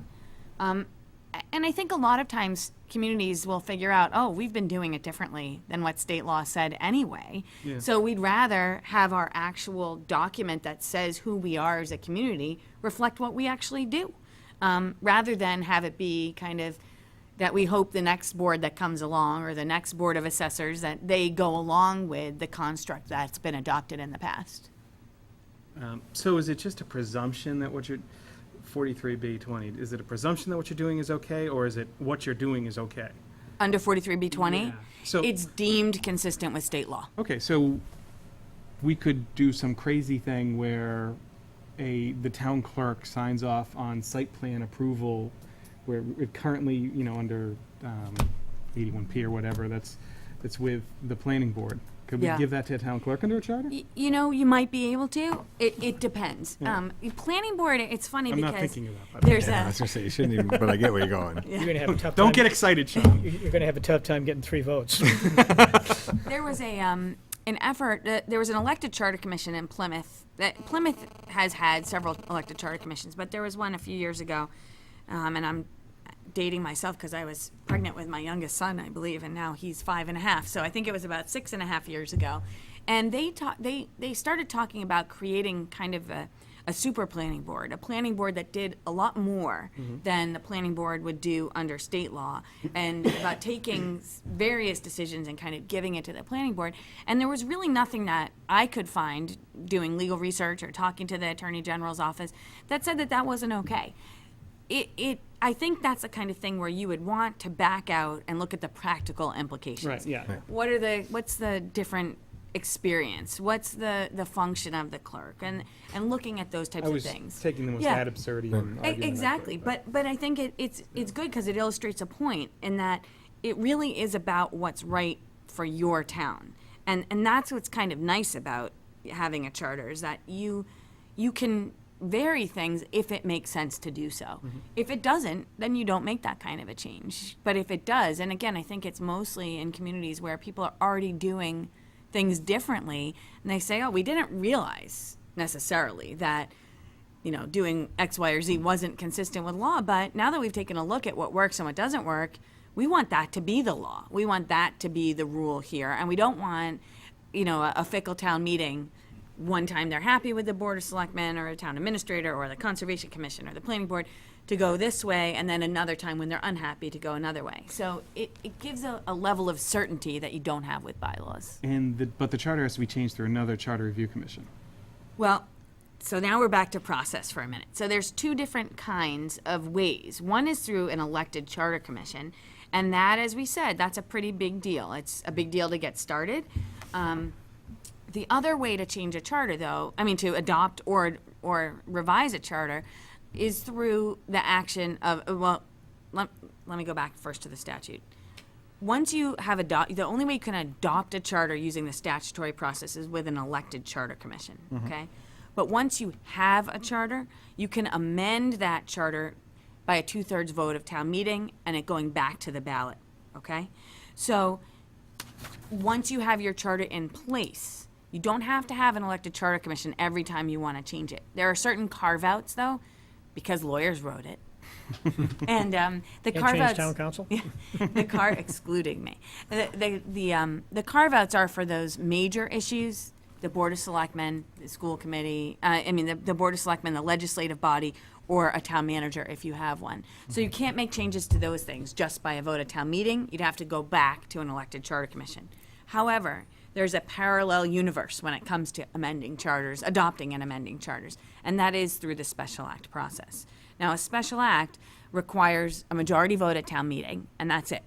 And I think a lot of times communities will figure out, oh, we've been doing it differently than what state law said anyway. Yeah. So we'd rather have our actual document that says who we are as a community reflect what we actually do, rather than have it be kind of that we hope the next board that comes along, or the next Board of Assessors, that they go along with the construct that's been adopted in the past. So is it just a presumption that what you're, 43B20, is it a presumption that what you're doing is okay, or is it what you're doing is okay? Under 43B20, Yeah. So- it's deemed consistent with state law. Okay, so we could do some crazy thing where the town clerk signs off on site plan approval, where it currently, under 81P or whatever, that's with the planning board. Could we Yeah. give that to a town clerk under a charter? You know, you might be able to. It depends. Planning board, it's funny I'm because not thinking about that. there's Yeah, I was gonna say, you shouldn't even, but I get where you're going. You're gonna have a tough time. Don't get excited, Sean. You're gonna have a tough time getting 3 votes. there was an effort. There was an elected charter commission in Plymouth. Plymouth has had several elected charter commissions, but there was one a few years ago, and I'm dating myself because I was pregnant with my youngest son, I believe, and now he's 5.5. So I think it was about 6.5 years ago, and they started talking about creating kind of a super planning board, a planning board that did a lot more than the planning board would do under state law, and about taking various decisions and kind of giving it to the planning board. And there was really nothing that I could find doing legal research or talking to the Attorney General's office that said that that wasn't okay. I think that's the kind of thing where you would want to back out and look at the practical implications. Right, yeah. What's the different experience? What's the function of the clerk? And looking at those types I of was things. taking the most Yeah. ad absurdity and arguing that Exactly, point, but I think it's good because it illustrates a point in that it really is about what's right for your town, and that's what's kind of nice about having a charter is that you can vary things if it makes sense to do so. If it doesn't, then you don't make that kind of a change. But if it does, and again, I think it's mostly in communities where people are already doing things differently, and they say, oh, we didn't realize necessarily that, you know, doing X, Y, or Z wasn't consistent with law, but now that we've taken a look at what works and what doesn't work, we want that to be the law. We want that to be the rule here, and we don't want, you know, a fickle town meeting. One time they're happy with the Board of Selectmen or a town administrator or the Conservation Commission or the Planning Board to go this way, and then another time when they're unhappy to go another way. So it gives a level of certainty that you don't have with bylaws. but the charter has to be changed through another charter review commission. Well, so now we're back to process for a minute. So there's 2 different kinds of ways. One is through an elected charter commission, and that, as we said, that's a pretty big deal. It's a big deal to get started. The other way to change a charter, though, to adopt or revise a charter, is through the action of, let me go back first to the statute. Once you have the only way you can adopt a charter using the statutory process is with an elected charter commission, okay? But once you have a charter, you can amend that charter by a 2/3 vote of town meeting and it going back to the ballot, okay? So once you have your charter in place, you don't have to have an elected charter commission every time you want to change it. There are certain carve-outs, though, because lawyers wrote it. And the Can't carve-outs... change town council? excluding me. The carve-outs are for those major issues, the Board of Selectmen, the school committee, the Board of Selectmen, the legislative body, or a town manager if you have one. So you can't make changes to those things just by a vote at town meeting. You'd have to go back to an elected charter commission. However, there's a parallel universe when it comes to amending charters, adopting and amending charters, and that is through the special act process. Now, a special act requires a majority vote at town meeting, and that's it.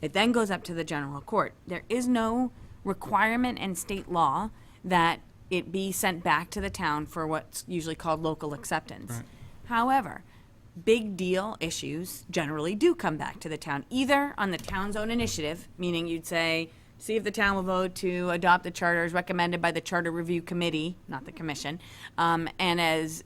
It then goes up to the general court. There is no requirement in state law that it be sent back to the town for what's usually called local acceptance. Right. However, big deal issues generally do come back to the town, either on the town's own initiative, meaning you'd say, see if the town will vote to adopt the charter as recommended by the Charter Review Committee, not the commission, and as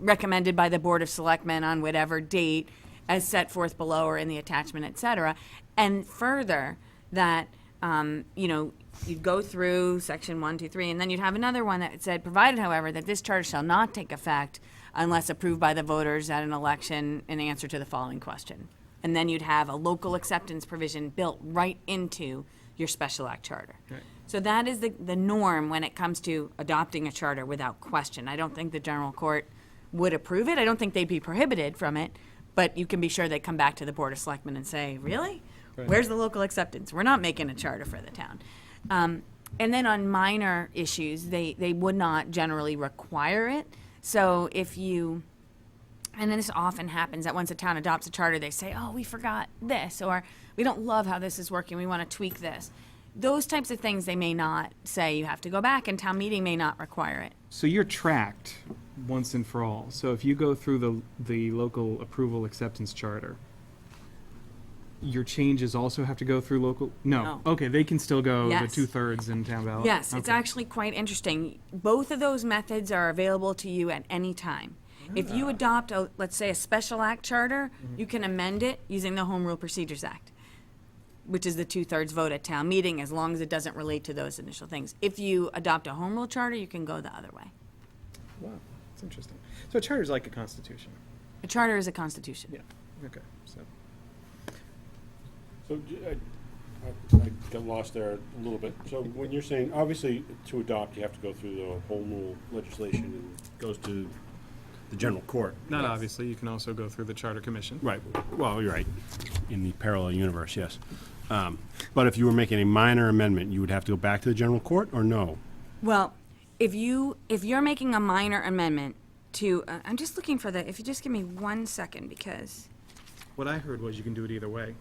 recommended by the Board of Selectmen on whatever date as set forth below or in the attachment, et cetera. And further, that, you'd go through section 1, 2, 3, and then you'd have another one that said, provided, however, that this charter shall not take effect unless approved by the voters at an election in answer to the following question. And then you'd have a local acceptance provision built right into your special act charter. Right. So that is the norm when it comes to adopting a charter without question. I don't think the general court would approve it. I don't think they'd be prohibited from it, but you can be sure they come back to the Board of Selectmen and say, really? Right. Where's the local acceptance? We're not making a charter for the town. And then on minor issues, they would not generally require it. So if you... And then this often happens that once a town adopts a charter, they say, oh, we forgot this, or we don't love how this is working, we want to tweak this. Those types of things they may not say you have to go back, and town meeting may not require it. So you're tracked once and for all. So if you go through the local approval acceptance charter, your changes also have to go through local? No. No. Okay, they can still go the Yes. 2/3 in town ballot? Yes, it's Okay. actually quite interesting. Both of those methods are available to you at any time. If you adopt, let's say, a special act charter, you can amend it using the Home Rule Procedures Act, which is the 2/3 vote at town meeting, as long as it doesn't relate to those initial things. If you adopt a home rule charter, you can go the other way. Wow, that's interesting. So a charter is like a constitution? A charter is a constitution. Yeah, okay, so. So I got lost there a little bit. So when you're saying, obviously, to adopt, you have to go through the home rule legislation and it goes to the general court. Not obviously, you can also go through the Charter Commission. Right. Well, you're right. In the parallel universe, yes. But if you were making a minor amendment, you would have to go back to the general court, or no? Well, if you're making a minor amendment to, I'm just looking for if you just give me 1 second, because, What I heard was you can do it either way.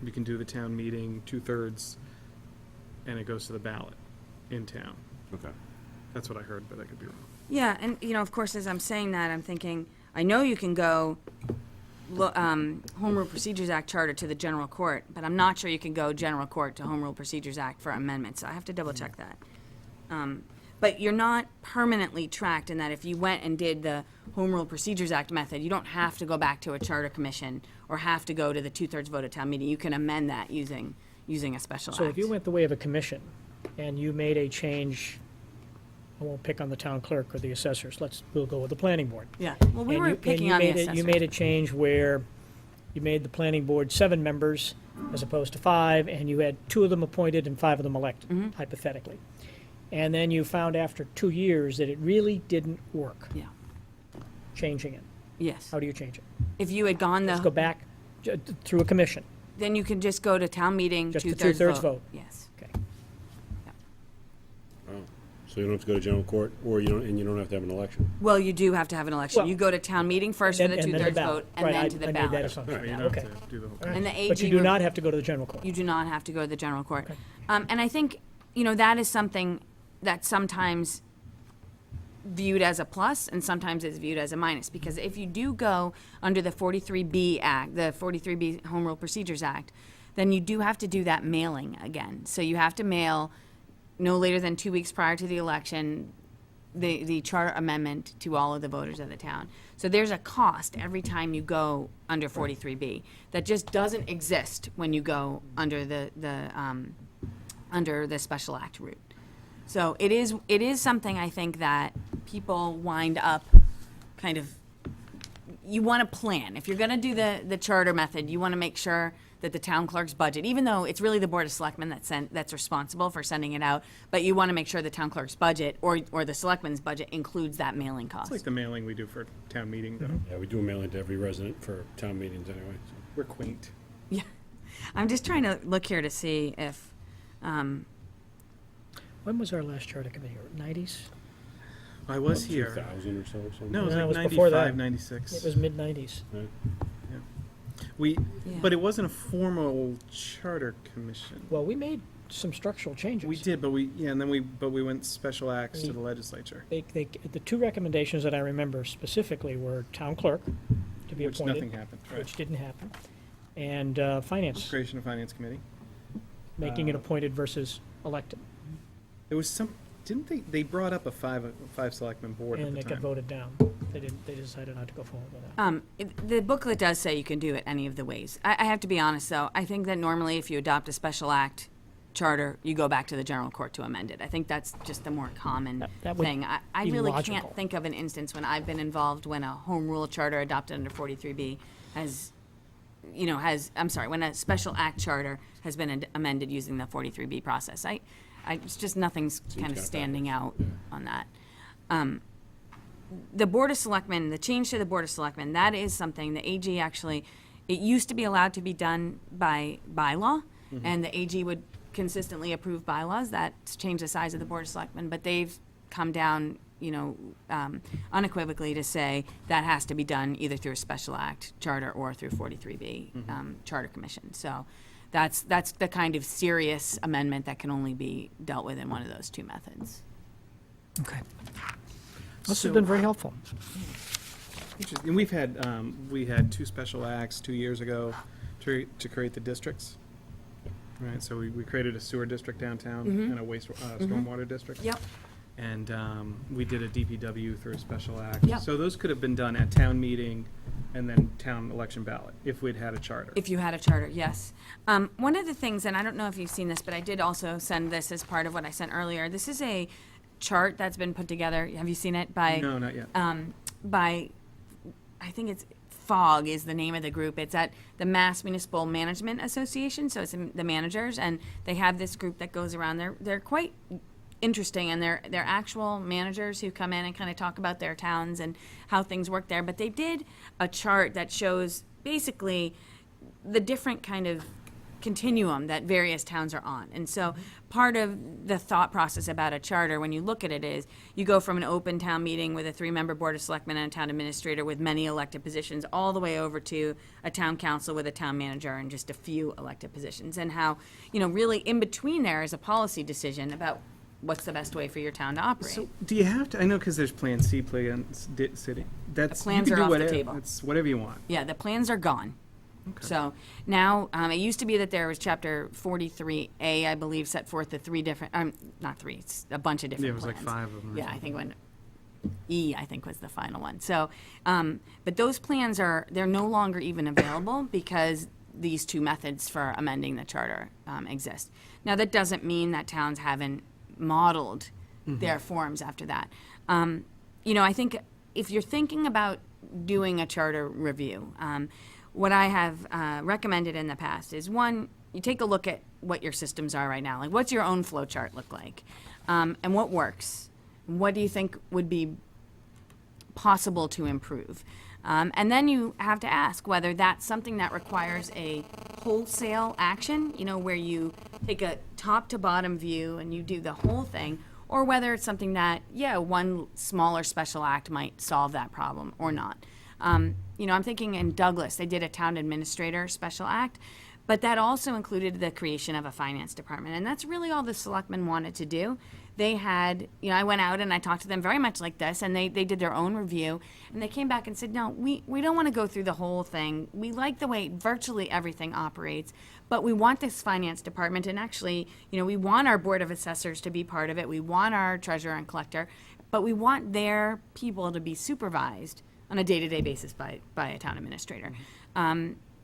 You can do the town meeting 2/3, and it goes to the ballot in town. Okay. That's what I heard, but I could be wrong. yeah, and, of course, as I'm saying that, I'm thinking, I know you can go Home Rule Procedures Act charter to the general court, but I'm not sure you can go general court to Home Rule Procedures Act for amendments. I have to double check that. But you're not permanently tracked in that if you went and did the Home Rule Procedures Act method, you don't have to go back to a charter commission or have to go to the 2/3 vote at town meeting. You can amend that using a special act. So if you went the way of a commission and you made a change, I won't pick on the town clerk or the assessors, we'll go with the planning board. Yeah, well, we And were you- picking and on the you made assessors. You made a change where you made the planning board 7 members as opposed to 5, and you had 2 of them appointed and 5 of them elected, Mm-hmm. hypothetically. And then you found after 2 years that it really didn't work, Yeah, changing it. yes. How do you change it? If you had gone Let's go back through a commission. then you can just go to town meeting, Just the 2/3 2/3 vote. vote. Yes. Okay. So you don't have to go to general court, or you don't have to have an election? Well, you do have to have an election. Well- You go to town meeting first for the And then 2/3 ballot. vote, and Right, then to the I made that ballot. assumption. You Yeah, don't okay. have to do the whole. And the AG But you do would- not have to go to the general court. You do not have to go to the general court. And I think, that is something that's sometimes viewed as a plus and sometimes it's viewed as a minus. Because if you do go under the 43B Act, the 43B Home Rule Procedures Act, then you do have to do that mailing again. So you have to mail no later than 2 weeks prior to the election the charter amendment to all of the voters of the town. So there's a cost every time you go under 43B that just doesn't exist when you go under the special act route. So it is something I think that people wind up kind of, you want to plan. If you're going to do the charter method, you want to make sure that the town clerk's budget, even though it's really the Board of Selectmen that's responsible for sending it out, but you want to make sure the town clerk's budget or the selectmen's budget includes that mailing cost. It's like the mailing we do for town meeting, though. Yeah, we do a mailing to every resident for town meetings anyway. So. We're quaint. Yeah. I'm just trying to look here to see if, When was our last charter committee? 90s? I was here. 2000 or so, something. No, it was No, like it was before that. 95, 96. It was mid-90s. Right. We, Yeah. but it wasn't a formal charter commission. Well, we made some structural changes. We did, but we went special acts to the legislature, The 2 recommendations that I remember specifically were town clerk to be which appointed. nothing happened. Right. Which didn't happen. And finance, Creation of finance committee. making it appointed versus elected. There was some, didn't they brought up a five selectman board at And the it got time. voted down. They decided not to go forward with that. the booklet does say you can do it any of the ways. I have to be honest, though. I think that normally if you adopt a special act charter, you go back to the general court to amend it. I think that's just the more common That would thing. I be really logical. can't think of an instance when I've been involved when a home rule charter adopted under 43B when a special act charter has been amended using the 43B process. It's just nothing's kind of standing out on that. The Board of Selectmen, the change to the Board of Selectmen, that is something the AG actually, it used to be allowed to be done by bylaw, and the AG would consistently approve bylaws that change the size of the Board of Selectmen, but they've come down, unequivocally to say that has to be done either through a special act charter or through 43B charter commission. So that's the kind of serious amendment that can only be dealt with in one of those 2 methods. Okay. This has been very helpful. And we had 2 special acts 2 years ago to create the districts. Right, so we created a sewer district downtown and a waste, stormwater district. Yep. And we did a DPW through a special act. Yep. So those could have been done at town meeting and then town election ballot, if we'd had a charter. If you had a charter, yes. One of the things, and I don't know if you've seen this, but I did also send this as part of what I sent earlier. This is a chart that's been put together. Have you seen it? No, not yet. By, I think it's FOG is the name of the group. It's at the Mass Municipal Management Association, so it's the managers, and they have this group that goes around. They're quite interesting, and they're actual managers who come in and kind of talk about their towns and how things work there. But they did a chart that shows basically the different kind of continuum that various towns are on. And so part of the thought process about a charter, when you look at it, is you go from an open town meeting with a 3-member board of selectmen and a town administrator with many elected positions, all the way over to a town council with a town manager and just a few elected positions. And how, really in between there is a policy decision about what's the best way for your town to operate. So do you have to, I know because there's Plan C, Plan City. That's, plans you can are do off the whatever, table. It's whatever you want. Yeah, the plans are gone. So now, it used to be that there was Chapter 43A, I believe, set forth the 3 different, not 3, it's a bunch of different Yeah, it was like plans. 5 of them. or Yeah, I something. think I think was the final one. So, but those plans they're no longer even available because these 2 methods for amending the charter exist. Now, that doesn't mean that towns haven't modeled their forms after that. I think if you're thinking about doing a charter review, what I have recommended in the past is, one, you take a look at what your systems are right now. Like, what's your own flow chart look like? And what works? What do you think would be possible to improve? And then you have to ask whether that's something that requires a wholesale action, where you take a top to bottom view and you do the whole thing, or whether it's something that, one smaller special act might solve that problem or not. I'm thinking in Douglas, they did a town administrator special act, but that also included the creation of a finance department. And that's really all the selectmen wanted to do. They had, I went out and I talked to them very much like this, and they did their own review, and they came back and said, no, we don't want to go through the whole thing. We like the way virtually everything operates, but we want this finance department, and actually, we want our board of assessors to be part of it. We want our treasurer and collector, but we want their people to be supervised on a day-to-day basis by a town administrator.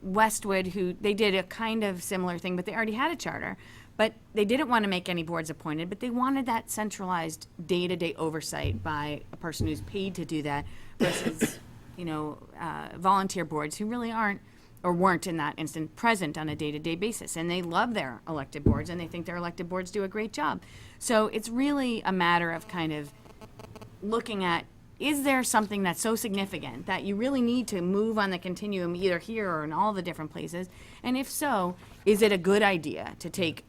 Westwood, who they did a kind of similar thing, but they already had a charter, but they didn't want to make any boards appointed, but they wanted that centralized day-to-day oversight by a person who's paid to do that versus, volunteer boards who really aren't or weren't in that instant present on a day-to-day basis. And they love their elected boards, and they think their elected boards do a great job. So it's really a matter of kind of looking at, is there something that's so significant that you really need to move on the continuum either here or in all the different places? And if so, is it a good idea to take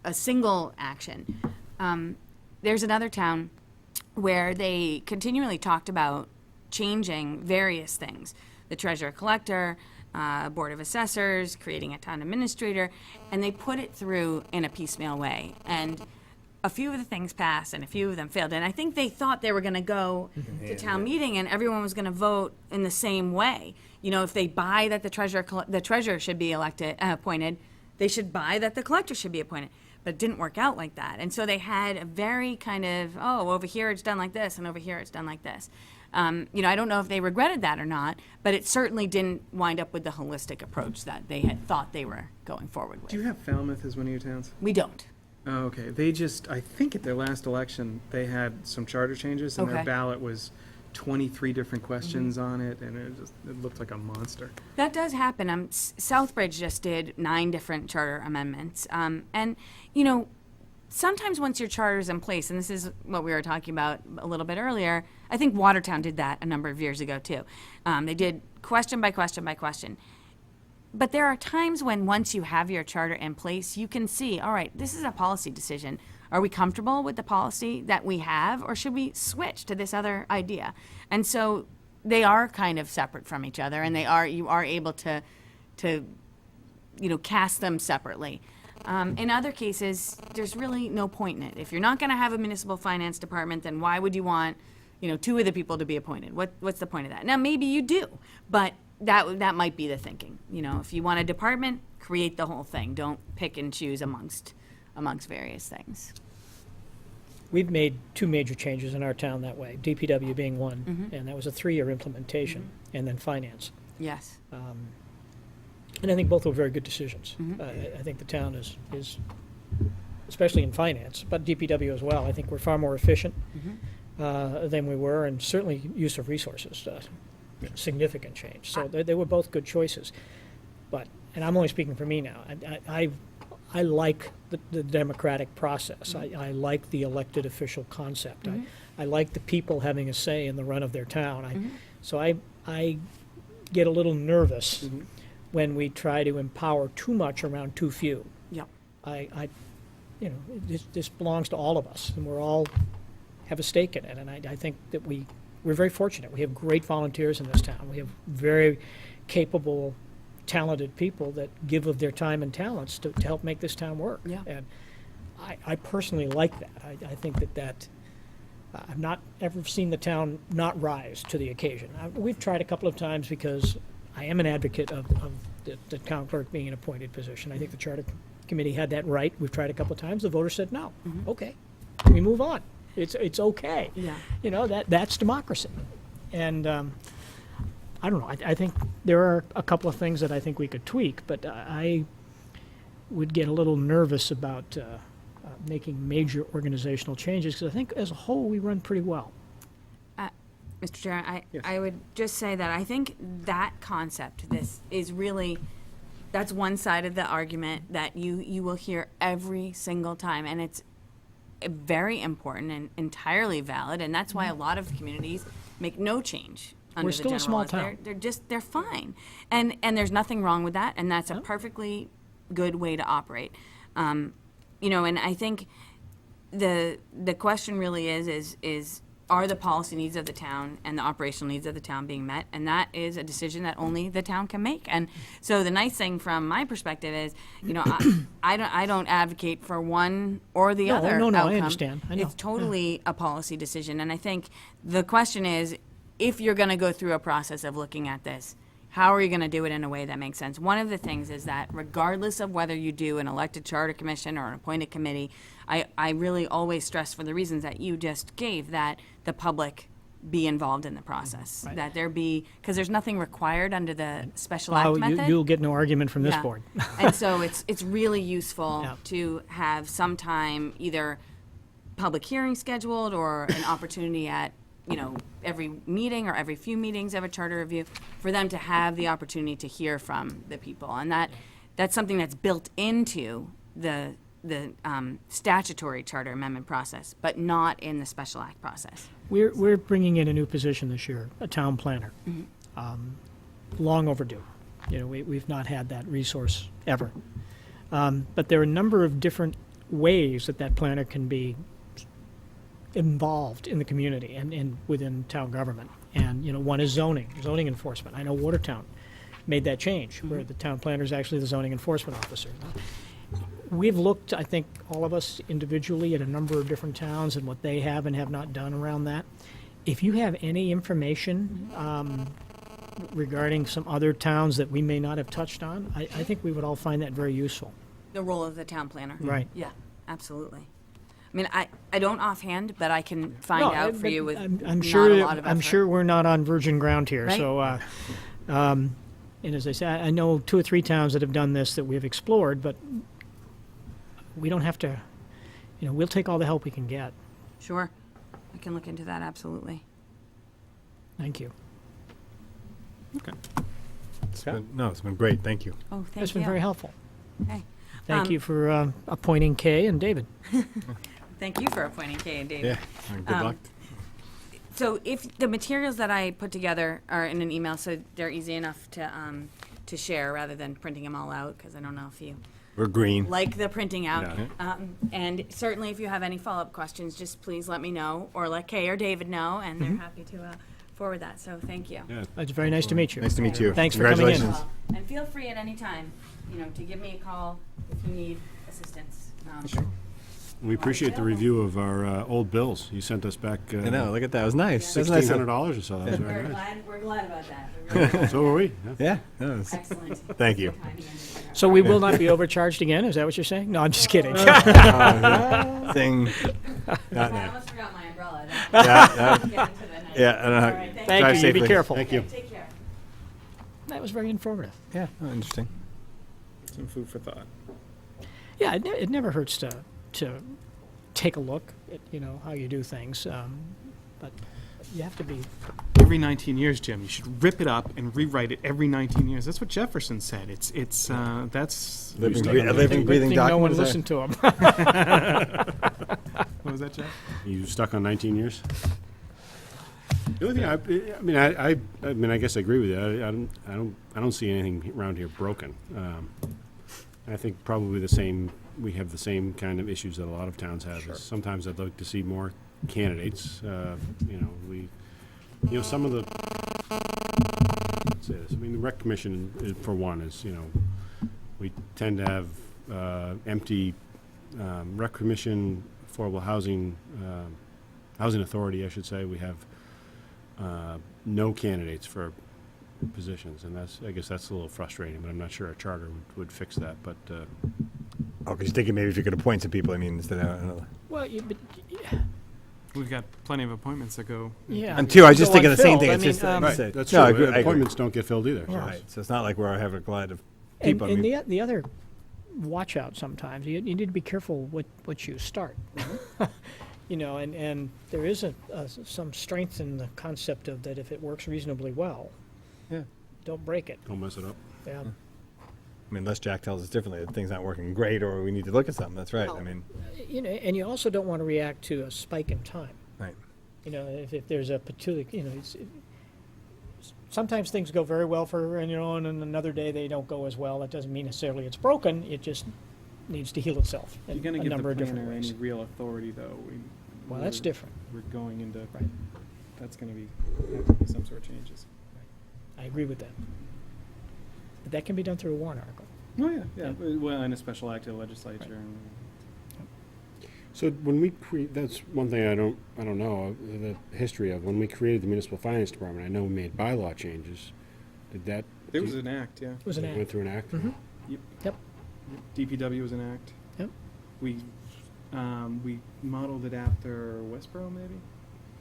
a single action? There's another town where they continually talked about changing various things. The treasurer collector, board of assessors, creating a town administrator, and they put it through in a piecemeal way. And a few of the things passed and a few of them failed. And I think they thought they were going to go to town meeting and everyone was going to vote in the same way. If they buy that the treasurer should be appointed, they should buy that the collector should be appointed. But it didn't work out like that. And so they had a very kind of, over here it's done like this and over here it's done like this. I don't know if they regretted that or not, but it certainly didn't wind up with the holistic approach that they had thought they were going forward with. Do you have Falmouth as one of your towns? We don't. Oh, okay. They just, I think at their last election, they had some charter changes, and their Okay. ballot was 23 different questions on it, and it looked like a monster. That does happen. Southbridge just did 9 different charter amendments. And, sometimes once your charter is in place, and this is what we were talking about a little bit earlier, I think Watertown did that a number of years ago, too. They did question by question by question. But there are times when once you have your charter in place, you can see, all right, this is a policy decision. Are we comfortable with the policy that we have, or should we switch to this other idea? And so they are kind of separate from each other, and you are able to cast them separately. In other cases, there's really no point in it. If you're not going to have a municipal finance department, then why would you want 2 of the people to be appointed? What's the point of that? Now, maybe you do, but that might be the thinking. You know, if you want a department, create the whole thing. Don't pick and choose amongst various things. We've made two major changes in our town that way, DPW being one, and that was a 3-year implementation, and then finance. Yes. And I think both were very good decisions. I think the town is, especially in finance, but DPW as well, I think we're far more efficient than we were, and certainly use of resources, significant change. So they were both good choices. But, and I'm only speaking for me now, I like the democratic process. I like the elected official concept. I like the people having a say in the run of their town. So I get a little nervous when we try to empower too much around too few. Yep. This belongs to all of us, and we're all have a stake in it. And I think that we're very fortunate. We have great volunteers in this town. We have very capable, talented people that give of their time and talents to help make this town work. Yeah. And I personally like that. I think that I've not ever seen the town not rise to the occasion. We've tried a couple of times because I am an advocate of the town clerk being an appointed position. I think the charter committee had that right. We've tried a couple of times. The voters said no. Okay, we move on. It's okay. Yeah. You know, that's democracy. And I don't know. I think there are a couple of things that I think we could tweak, but I would get a little nervous about making major organizational changes, because I think as a whole we run pretty well. Mr. Chair, I would just say that I think that concept, this is really, that's one side of the argument that you will hear every single time, and it's very important and entirely valid, and that's why a lot of communities make no change under We're the still a general small laws. town. They're fine, and there's nothing wrong with that, and that's a perfectly good way to operate. You know, and I think the question really is are the policy needs of the town and the operational needs of the town being met? And that is a decision that only the town can make. And so the nice thing from my perspective is, you know, I don't advocate for one or the other No, outcome. I understand. I know. It's totally a policy decision. And I think the question is, if you're going to go through a process of looking at this, how are you going to do it in a way that makes sense? One of the things is that regardless of whether you do an elected charter commission or an appointed committee, I really always stress, for the reasons that you just gave, that the public be involved in the process. Right. That there be, because there's nothing required under the special act method. You'll get no argument from this Yeah. board. And so it's really useful Yeah. to have some time, either public hearing scheduled or an opportunity at, you know, every meeting or every few meetings of a charter review, for them to have the opportunity to hear from the people. And that's something that's built into the statutory charter amendment process, but not in the special act process. We're bringing in a new position this year, a town planner. Long overdue. You know, we've not had that resource ever. But there are a number of different ways that planner can be involved in the community and within town government. And, you know, one is zoning enforcement. I know Watertown made that change, where the town planner is actually the zoning enforcement officer. We've looked, I think, all of us individually, at a number of different towns and what they have and have not done around that. If you have any information regarding some other towns that we may not have touched on, I think we would all find that very useful. The role of the town planner. Right. Yeah, absolutely. I mean, I don't offhand, but I can find No, out for but you with I'm not sure, a lot of effort. I'm sure we're not on virgin ground here. Right. So, and as I say, I know 2 or 3 towns that have done this that we have explored, but we don't have to, you know, we'll take all the help we can get. Sure. I can look into that, absolutely. Thank you. It's been great, thank you. Oh, thank you. That's been very helpful. Okay. Thank you for appointing Kay and David. Thank you for appointing Kay and David. Yeah, and good luck. So if the materials that I put together are in an email, so they're easy enough to share rather than printing them all out, because I don't know if you We're green. like the printing out. Yeah. And certainly if you have any follow-up questions, just please let me know, or let Kay or David know, and they're happy to forward that. So thank you. Yeah. It's very nice to meet you. Nice to meet you. Thanks for coming in. Congratulations. And feel free at any time, you know, to give me a call if you need assistance. We appreciate the review of our old bills. You sent us back I know, look at that, it was nice. That's nice. $1,600 or so. That was very We're nice. glad about that. We really So are we. Yeah. Yeah, no, it was- Excellent. thank you. So we will not be overcharged again, is that what you're saying? No, I'm just kidding. Thing, not I now. almost forgot my umbrella. Yeah, Get into the night. yeah, I don't All know. right, Thank Drive you, you be safely. careful. Thank you. Take care. That was very informative. Yeah, oh, interesting. Some food for thought. Yeah, it never hurts to take a look at, how you do things, but you have to be, Every 19 years, Jim, you should rip it up and rewrite it every 19 years. That's what Jefferson said. That's Living, stuck on a living, good breathing thing no one document. listened to him. what was that, Jeff? You stuck on 19 years? The only thing I mean, I guess I agree with you. I don't see anything around here broken. I think probably we have the same kind of issues that a lot of towns have. Is sometimes I'd like to see more candidates. Some of the, let's say this, I mean, the rec commission, for one, is, we tend to have empty rec commission, affordable housing, housing authority, I should say. We have no candidates for positions, and I guess that's a little frustrating, but I'm not sure a charter would fix that, but, Oh, because you're thinking maybe if you could appoint some people, I mean, instead of, Well, We've got plenty of appointments that go. yeah. and two, I was just Go thinking the same thing. unfilled. It's just, I mean, like you right, said. that's No, I true. agree. Appointments don't get filled either. so. Right, so it's not like we're having a glut of And, people. I and mean, the other watch out sometimes, you need to be careful what you start. And there is some strength in the concept of that if it works reasonably well, Yeah. don't break it. Don't mess it up. Yeah. I mean, unless Jack tells us differently, that thing's not working great, or we need to look at something. That's right. I mean, And you also don't want to react to a spike in time. right. If there's a particular, sometimes things go very well and then another day they don't go as well. That doesn't mean necessarily it's broken. It just needs to heal itself You're in going to a give the number of different planner ways. any real authority, though. Well, that's different. We're going into. Right. That's going to have to be some sort of changes. I agree with that. But that can be done through a warrant article. Oh yeah. Well, and a special act of the legislature. Right. And, So when we that's one thing I don't know the history of. When we created the municipal finance department, I know we made bylaw changes. Did that? There was an act, yeah. It was an Went act. through an act. Mhm. Yep. DPW was an act. Yep. We modeled it after Westboro, maybe?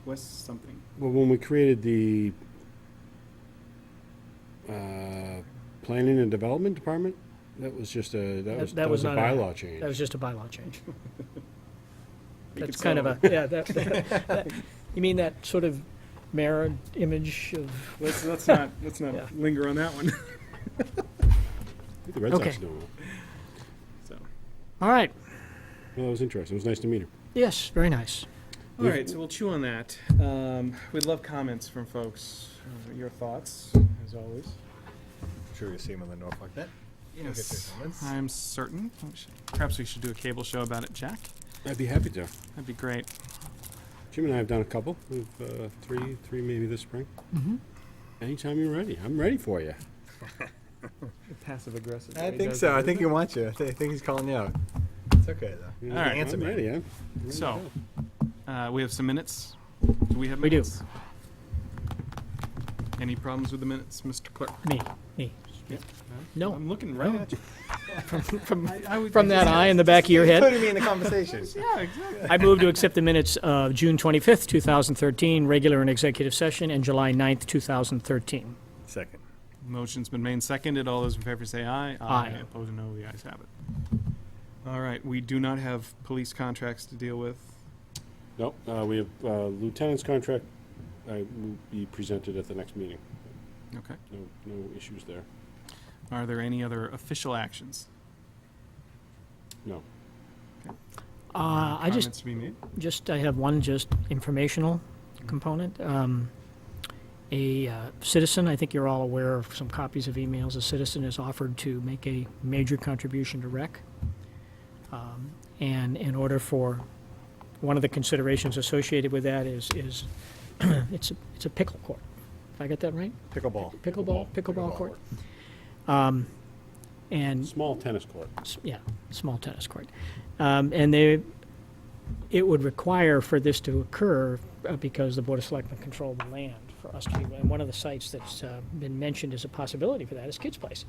West something. Well, when we created the planning and development department, that was just that was a not an bylaw act. change. That was just a bylaw change. We That's could kind of settle a, that, you mean that sort of mirror image of, Let's not Yeah. linger on that one. I think the Red Sox Okay. are doing well. So, all right, Well, that was interesting. It was nice to meet her. yes, very nice. all right, so we'll chew on that. We'd love comments from folks. Your thoughts, as always. I'm sure you'll see him on the Norfolk net. Yes, comments. I'm certain. Perhaps we should do a cable show about it, Jack. I'd be happy to. That'd be great. Jim and I have done a couple. We've three maybe this spring. Mm-hmm. Anytime you're ready, I'm ready for you. Passive aggressive. I think so. I think he wants you. I think he's calling you out. It's okay, though. All right. Answer I'm me. ready. Yeah. So, we have some minutes. Do we have We do. minutes? Any problems with the minutes, Mr. Clerk? Me. No, I'm looking right at you. from that eye in the back of your head. Putting me in the conversation. Yeah, exactly. I move to accept the minutes of June 25th, 2013, regular and executive session, and July 9th, 2013. Second. Motion's been made and seconded. All those in favor say aye. Aye. Opposed, no. The ayes have it. All right. We do not have police contracts to deal with. Nope. We have lieutenant's contract. Will be presented at the next meeting. Okay. No issues there. Are there any other official actions? No. I Comments to be made? I have one just informational component. A citizen, I think you're all aware of some copies of emails, a citizen has offered to make a major contribution to rec. And in order for, one of the considerations associated with that is it's a pickle court. Did I get that right? Pickleball. Pickleball court. And Small tennis court. yeah, small tennis court. And they it would require for this to occur because the Board of Selectmen control the land for us to be, and one of the sites that's been mentioned as a possibility for that is Kids Place,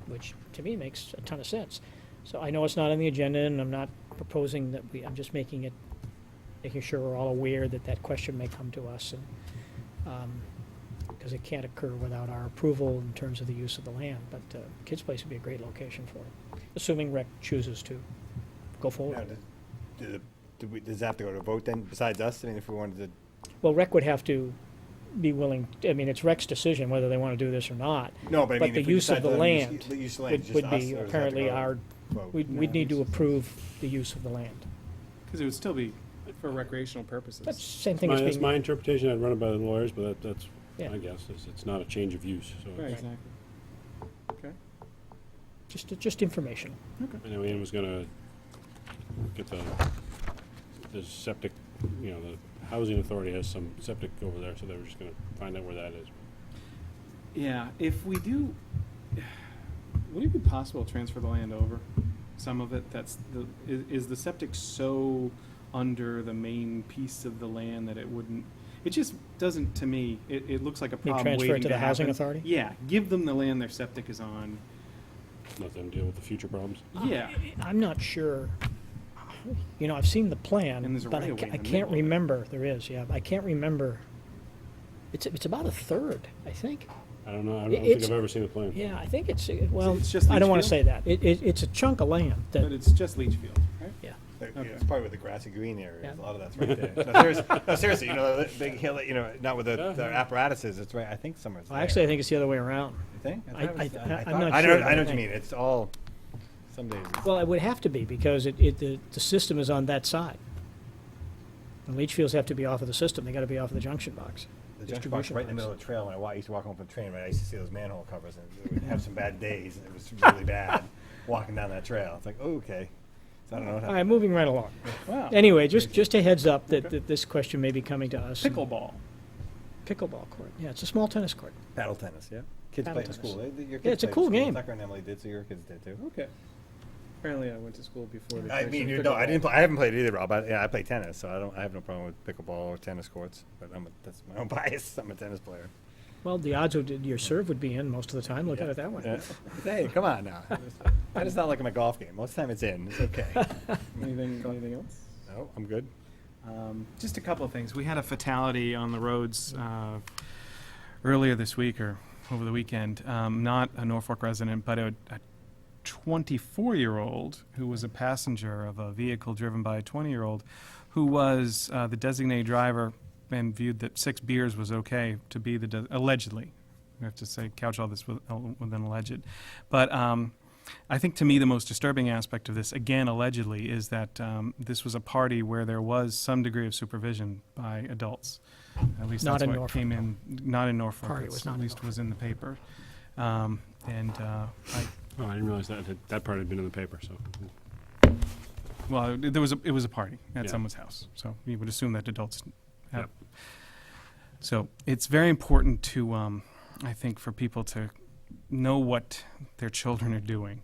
which to me makes a ton of sense. So I know it's not on the agenda, and I'm not proposing that I'm just making sure we're all aware that that question may come to us, and because it can't occur without our approval in terms of the use of the land. But Kids Place would be a great location for it, assuming Rec chooses to go forward. Now, with it. does that have to go to a vote then, besides us? I mean, if we wanted to, Well, Rec would have to be willing, I mean, it's Rec's decision whether they want to do this or not. no, but I mean, the if we use of decide the to land the use of the land, would, just would us, be or does it have to apparently go our, vote? we'd need to approve the use of the land. Because it would still be for recreational purposes. That's the same thing as That's being. my interpretation. I'd run it by the lawyers, but that's Yeah. my guess. It's not a change of use. So Right, it's- exactly. Okay. Just information. I know Ian was gonna get the septic, the housing authority has some septic over there, so they were just gonna find out where that is. Yeah, if we do, would it be possible to transfer the land over? Some of it, is the septic so under the main piece of the land that it wouldn't, it just doesn't, to me, it looks like a problem transfer it waiting to the housing happen. authority? Yeah, give them the land their septic is on. Let them deal with the future problems. Yeah, I'm not sure. I've seen the plan, And there's a but right-of-way in I the can't middle of it. remember. There is, yeah. I can't remember. It's about a third, I think. I don't know. I don't It- think it's- I've ever seen a plan. Yeah, I think well, it's just I don't want to Leachfield? say that. It's a chunk of land but that, it's just Leachfield, right? yeah. Okay. It's probably with the grassy green area. Yeah. A lot of that's right there. No, seriously, the big hill, not with the apparatuses. It's right. I think somewhere. Well, actually, I think it's the other way around. You think? I'm thought- not I sure, know but I what you think- mean. It's all. Some days. Well, it would have to be because the system is on that side. The leach fields have to be off of the system. They got to be off of the junction box. The junction box distribution right in the box. middle of the trail. When I used to walk home from the train, right, I used to see those manhole covers, and we would have some bad days, and it was really bad walking down that trail. It's like, oh, okay. So I don't know what All happened. right, moving right along. Wow. Anyway, just a heads up that this question may be coming to us. Pickleball. Pickleball court. Yeah, it's a small tennis court. Paddle tennis, yeah. Kids Paddle play in tennis. school. Your kids Yeah, it's a play in cool school. game. Tucker and Emily did, so your kids did too. Okay. Apparently, I went to school before they. I mean, I didn't. I haven't played it either, Rob. I play tennis, so I have no problem with pickleball or tennis courts. But that's my own bias. I'm a tennis player. Well, the odds of your serve would be in most of the time. Look at it that way. Yeah. Hey, come on now. It's not like I'm a golf game. Most of the time it's in. It's okay. Anything else? No, I'm good. Just a couple of things. We had a fatality on the roads earlier this week or over the weekend. Not a Norfolk resident, but a 24-year-old who was a passenger of a vehicle driven by a 20-year-old who was the designated driver and viewed that 6 beers was okay to be allegedly. We have to say, couch all this with an alleged. But I think to me the most disturbing aspect of this, again allegedly, is that this was a party where there was some degree of supervision by adults. At least Not that's in what Norfolk, came no. in. Not in Norfolk. Party It's was not at in least Norfolk. was in the paper. Oh, I didn't realize that part had been in the paper. So Well, it was a party at Yeah. someone's house, so you would assume that adults have. Yep. So it's very important to, I think, for people to know what their children are doing.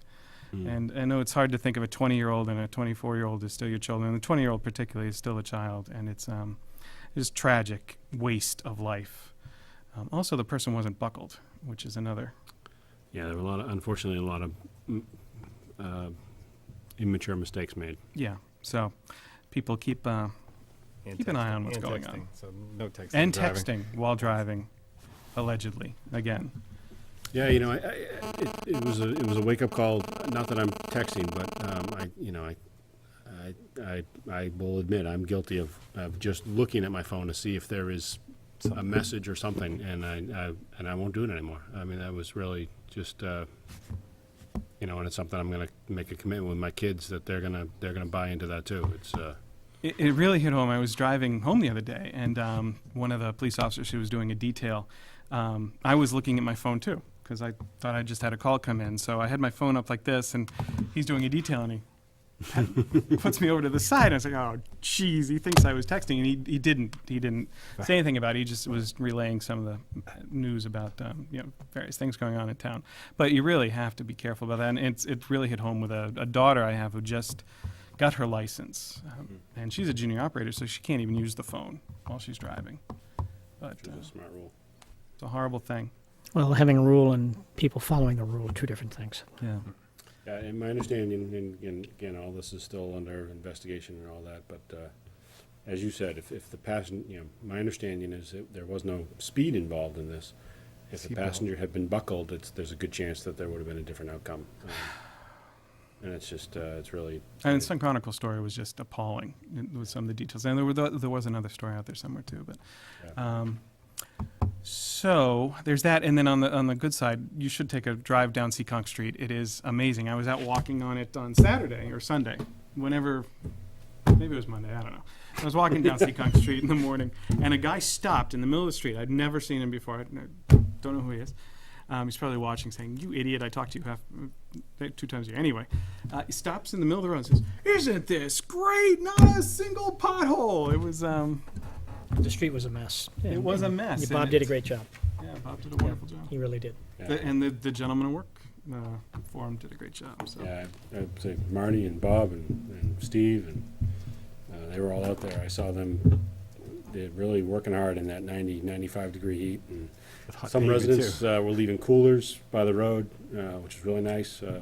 And I know it's hard to think of a 20-year-old and a 24-year-old as still your children. And the 20-year-old particularly is still a child, and it's tragic waste of life. Also, the person wasn't buckled, which is another. yeah, there were unfortunately, a lot of immature mistakes made. Yeah. So people keep an eye on what's And going texting, on. So no texting. And driving. texting while driving, allegedly, again. Yeah, it was a wake up call. Not that I'm texting, but I will admit I'm guilty of just looking at my phone to see if there is a message or something, and I won't do it anymore. I mean, that was really just and it's something I'm going to make a commitment with my kids that they're gonna buy into that too. It's It really hit home. I was driving home the other day, and one of the police officers who was doing a detail, I was looking at my phone too, because I thought I just had a call come in. So I had my phone up like this, and he's doing a detail, and he puts me over to the side. I was like, oh, geez, he thinks I was texting, and he didn't. He didn't say anything about it. He just was relaying some of the news about various things going on in town. But you really have to be careful about that, and it really hit home with a daughter I have who just got her license. And she's a junior operator, so she can't even use the phone while she's driving. But Which is a smart rule. it's a horrible thing. Well, having a rule and people following the rule are two different things. Yeah. Yeah, and my understanding, and again, all this is still under investigation and all that, but as you said, if the passenger, my understanding is that there was no speed involved in this. If the Seatbelt. passenger had been buckled, there's a good chance that there would have been a different outcome. And it's just, it's really. And the Sun Chronicle story was just appalling with some of the details. And there was another story out there somewhere too. But Yeah. so there's that. And then on the good side, you should take a drive down Seekonk Street. It is amazing. I was out walking on it on Saturday or Sunday, whenever, maybe it was Monday, I don't know. I was walking down Seekonk Street in the morning, and a guy stopped in the middle of the street. I'd never seen him before. I don't know who he is. He's probably watching, saying, "You idiot! I talked to you 2 times a year." Anyway, he stops in the middle of the road and says, "Isn't this great? Not a single pothole." It was The street was a mess. it was a mess. and Bob did a it- great job. Yeah, Bob did a wonderful job. He really did. Yeah. And the gentleman at work for him did a great job. So Yeah, I'd say Marty and Bob and Steve, and they were all out there. I saw them, they're really working hard in that 90, 95-degree heat. And some pavement, residents were leaving coolers by the road, which was really nice. I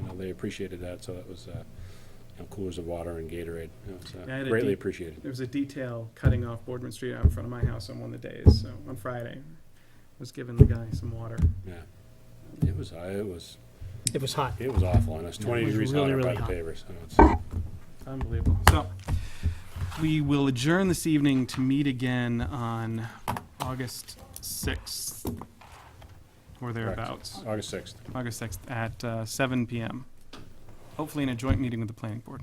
know they appreciated that, so that was coolers of water and Gatorade. It was Yeah, I had a greatly deep- appreciated. there was a detail cutting off Boardman Street out in front of my house on one of the days. So on Friday, I was giving the guy some water. Yeah, it was It was hot. awful, and it's 20 It was degrees really, hotter by really the hot. pavers. So it's, Unbelievable. So we will adjourn this evening to meet again on August 6th or thereabouts. August 6th. August 6th at 7 p.m. Hopefully in a joint meeting with the planning board.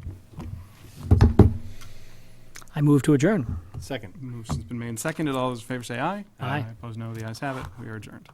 I move to adjourn. Second. Motion's been made and seconded. All those in favor say aye. Aye. Opposed, no. The ayes have it. We are adjourned.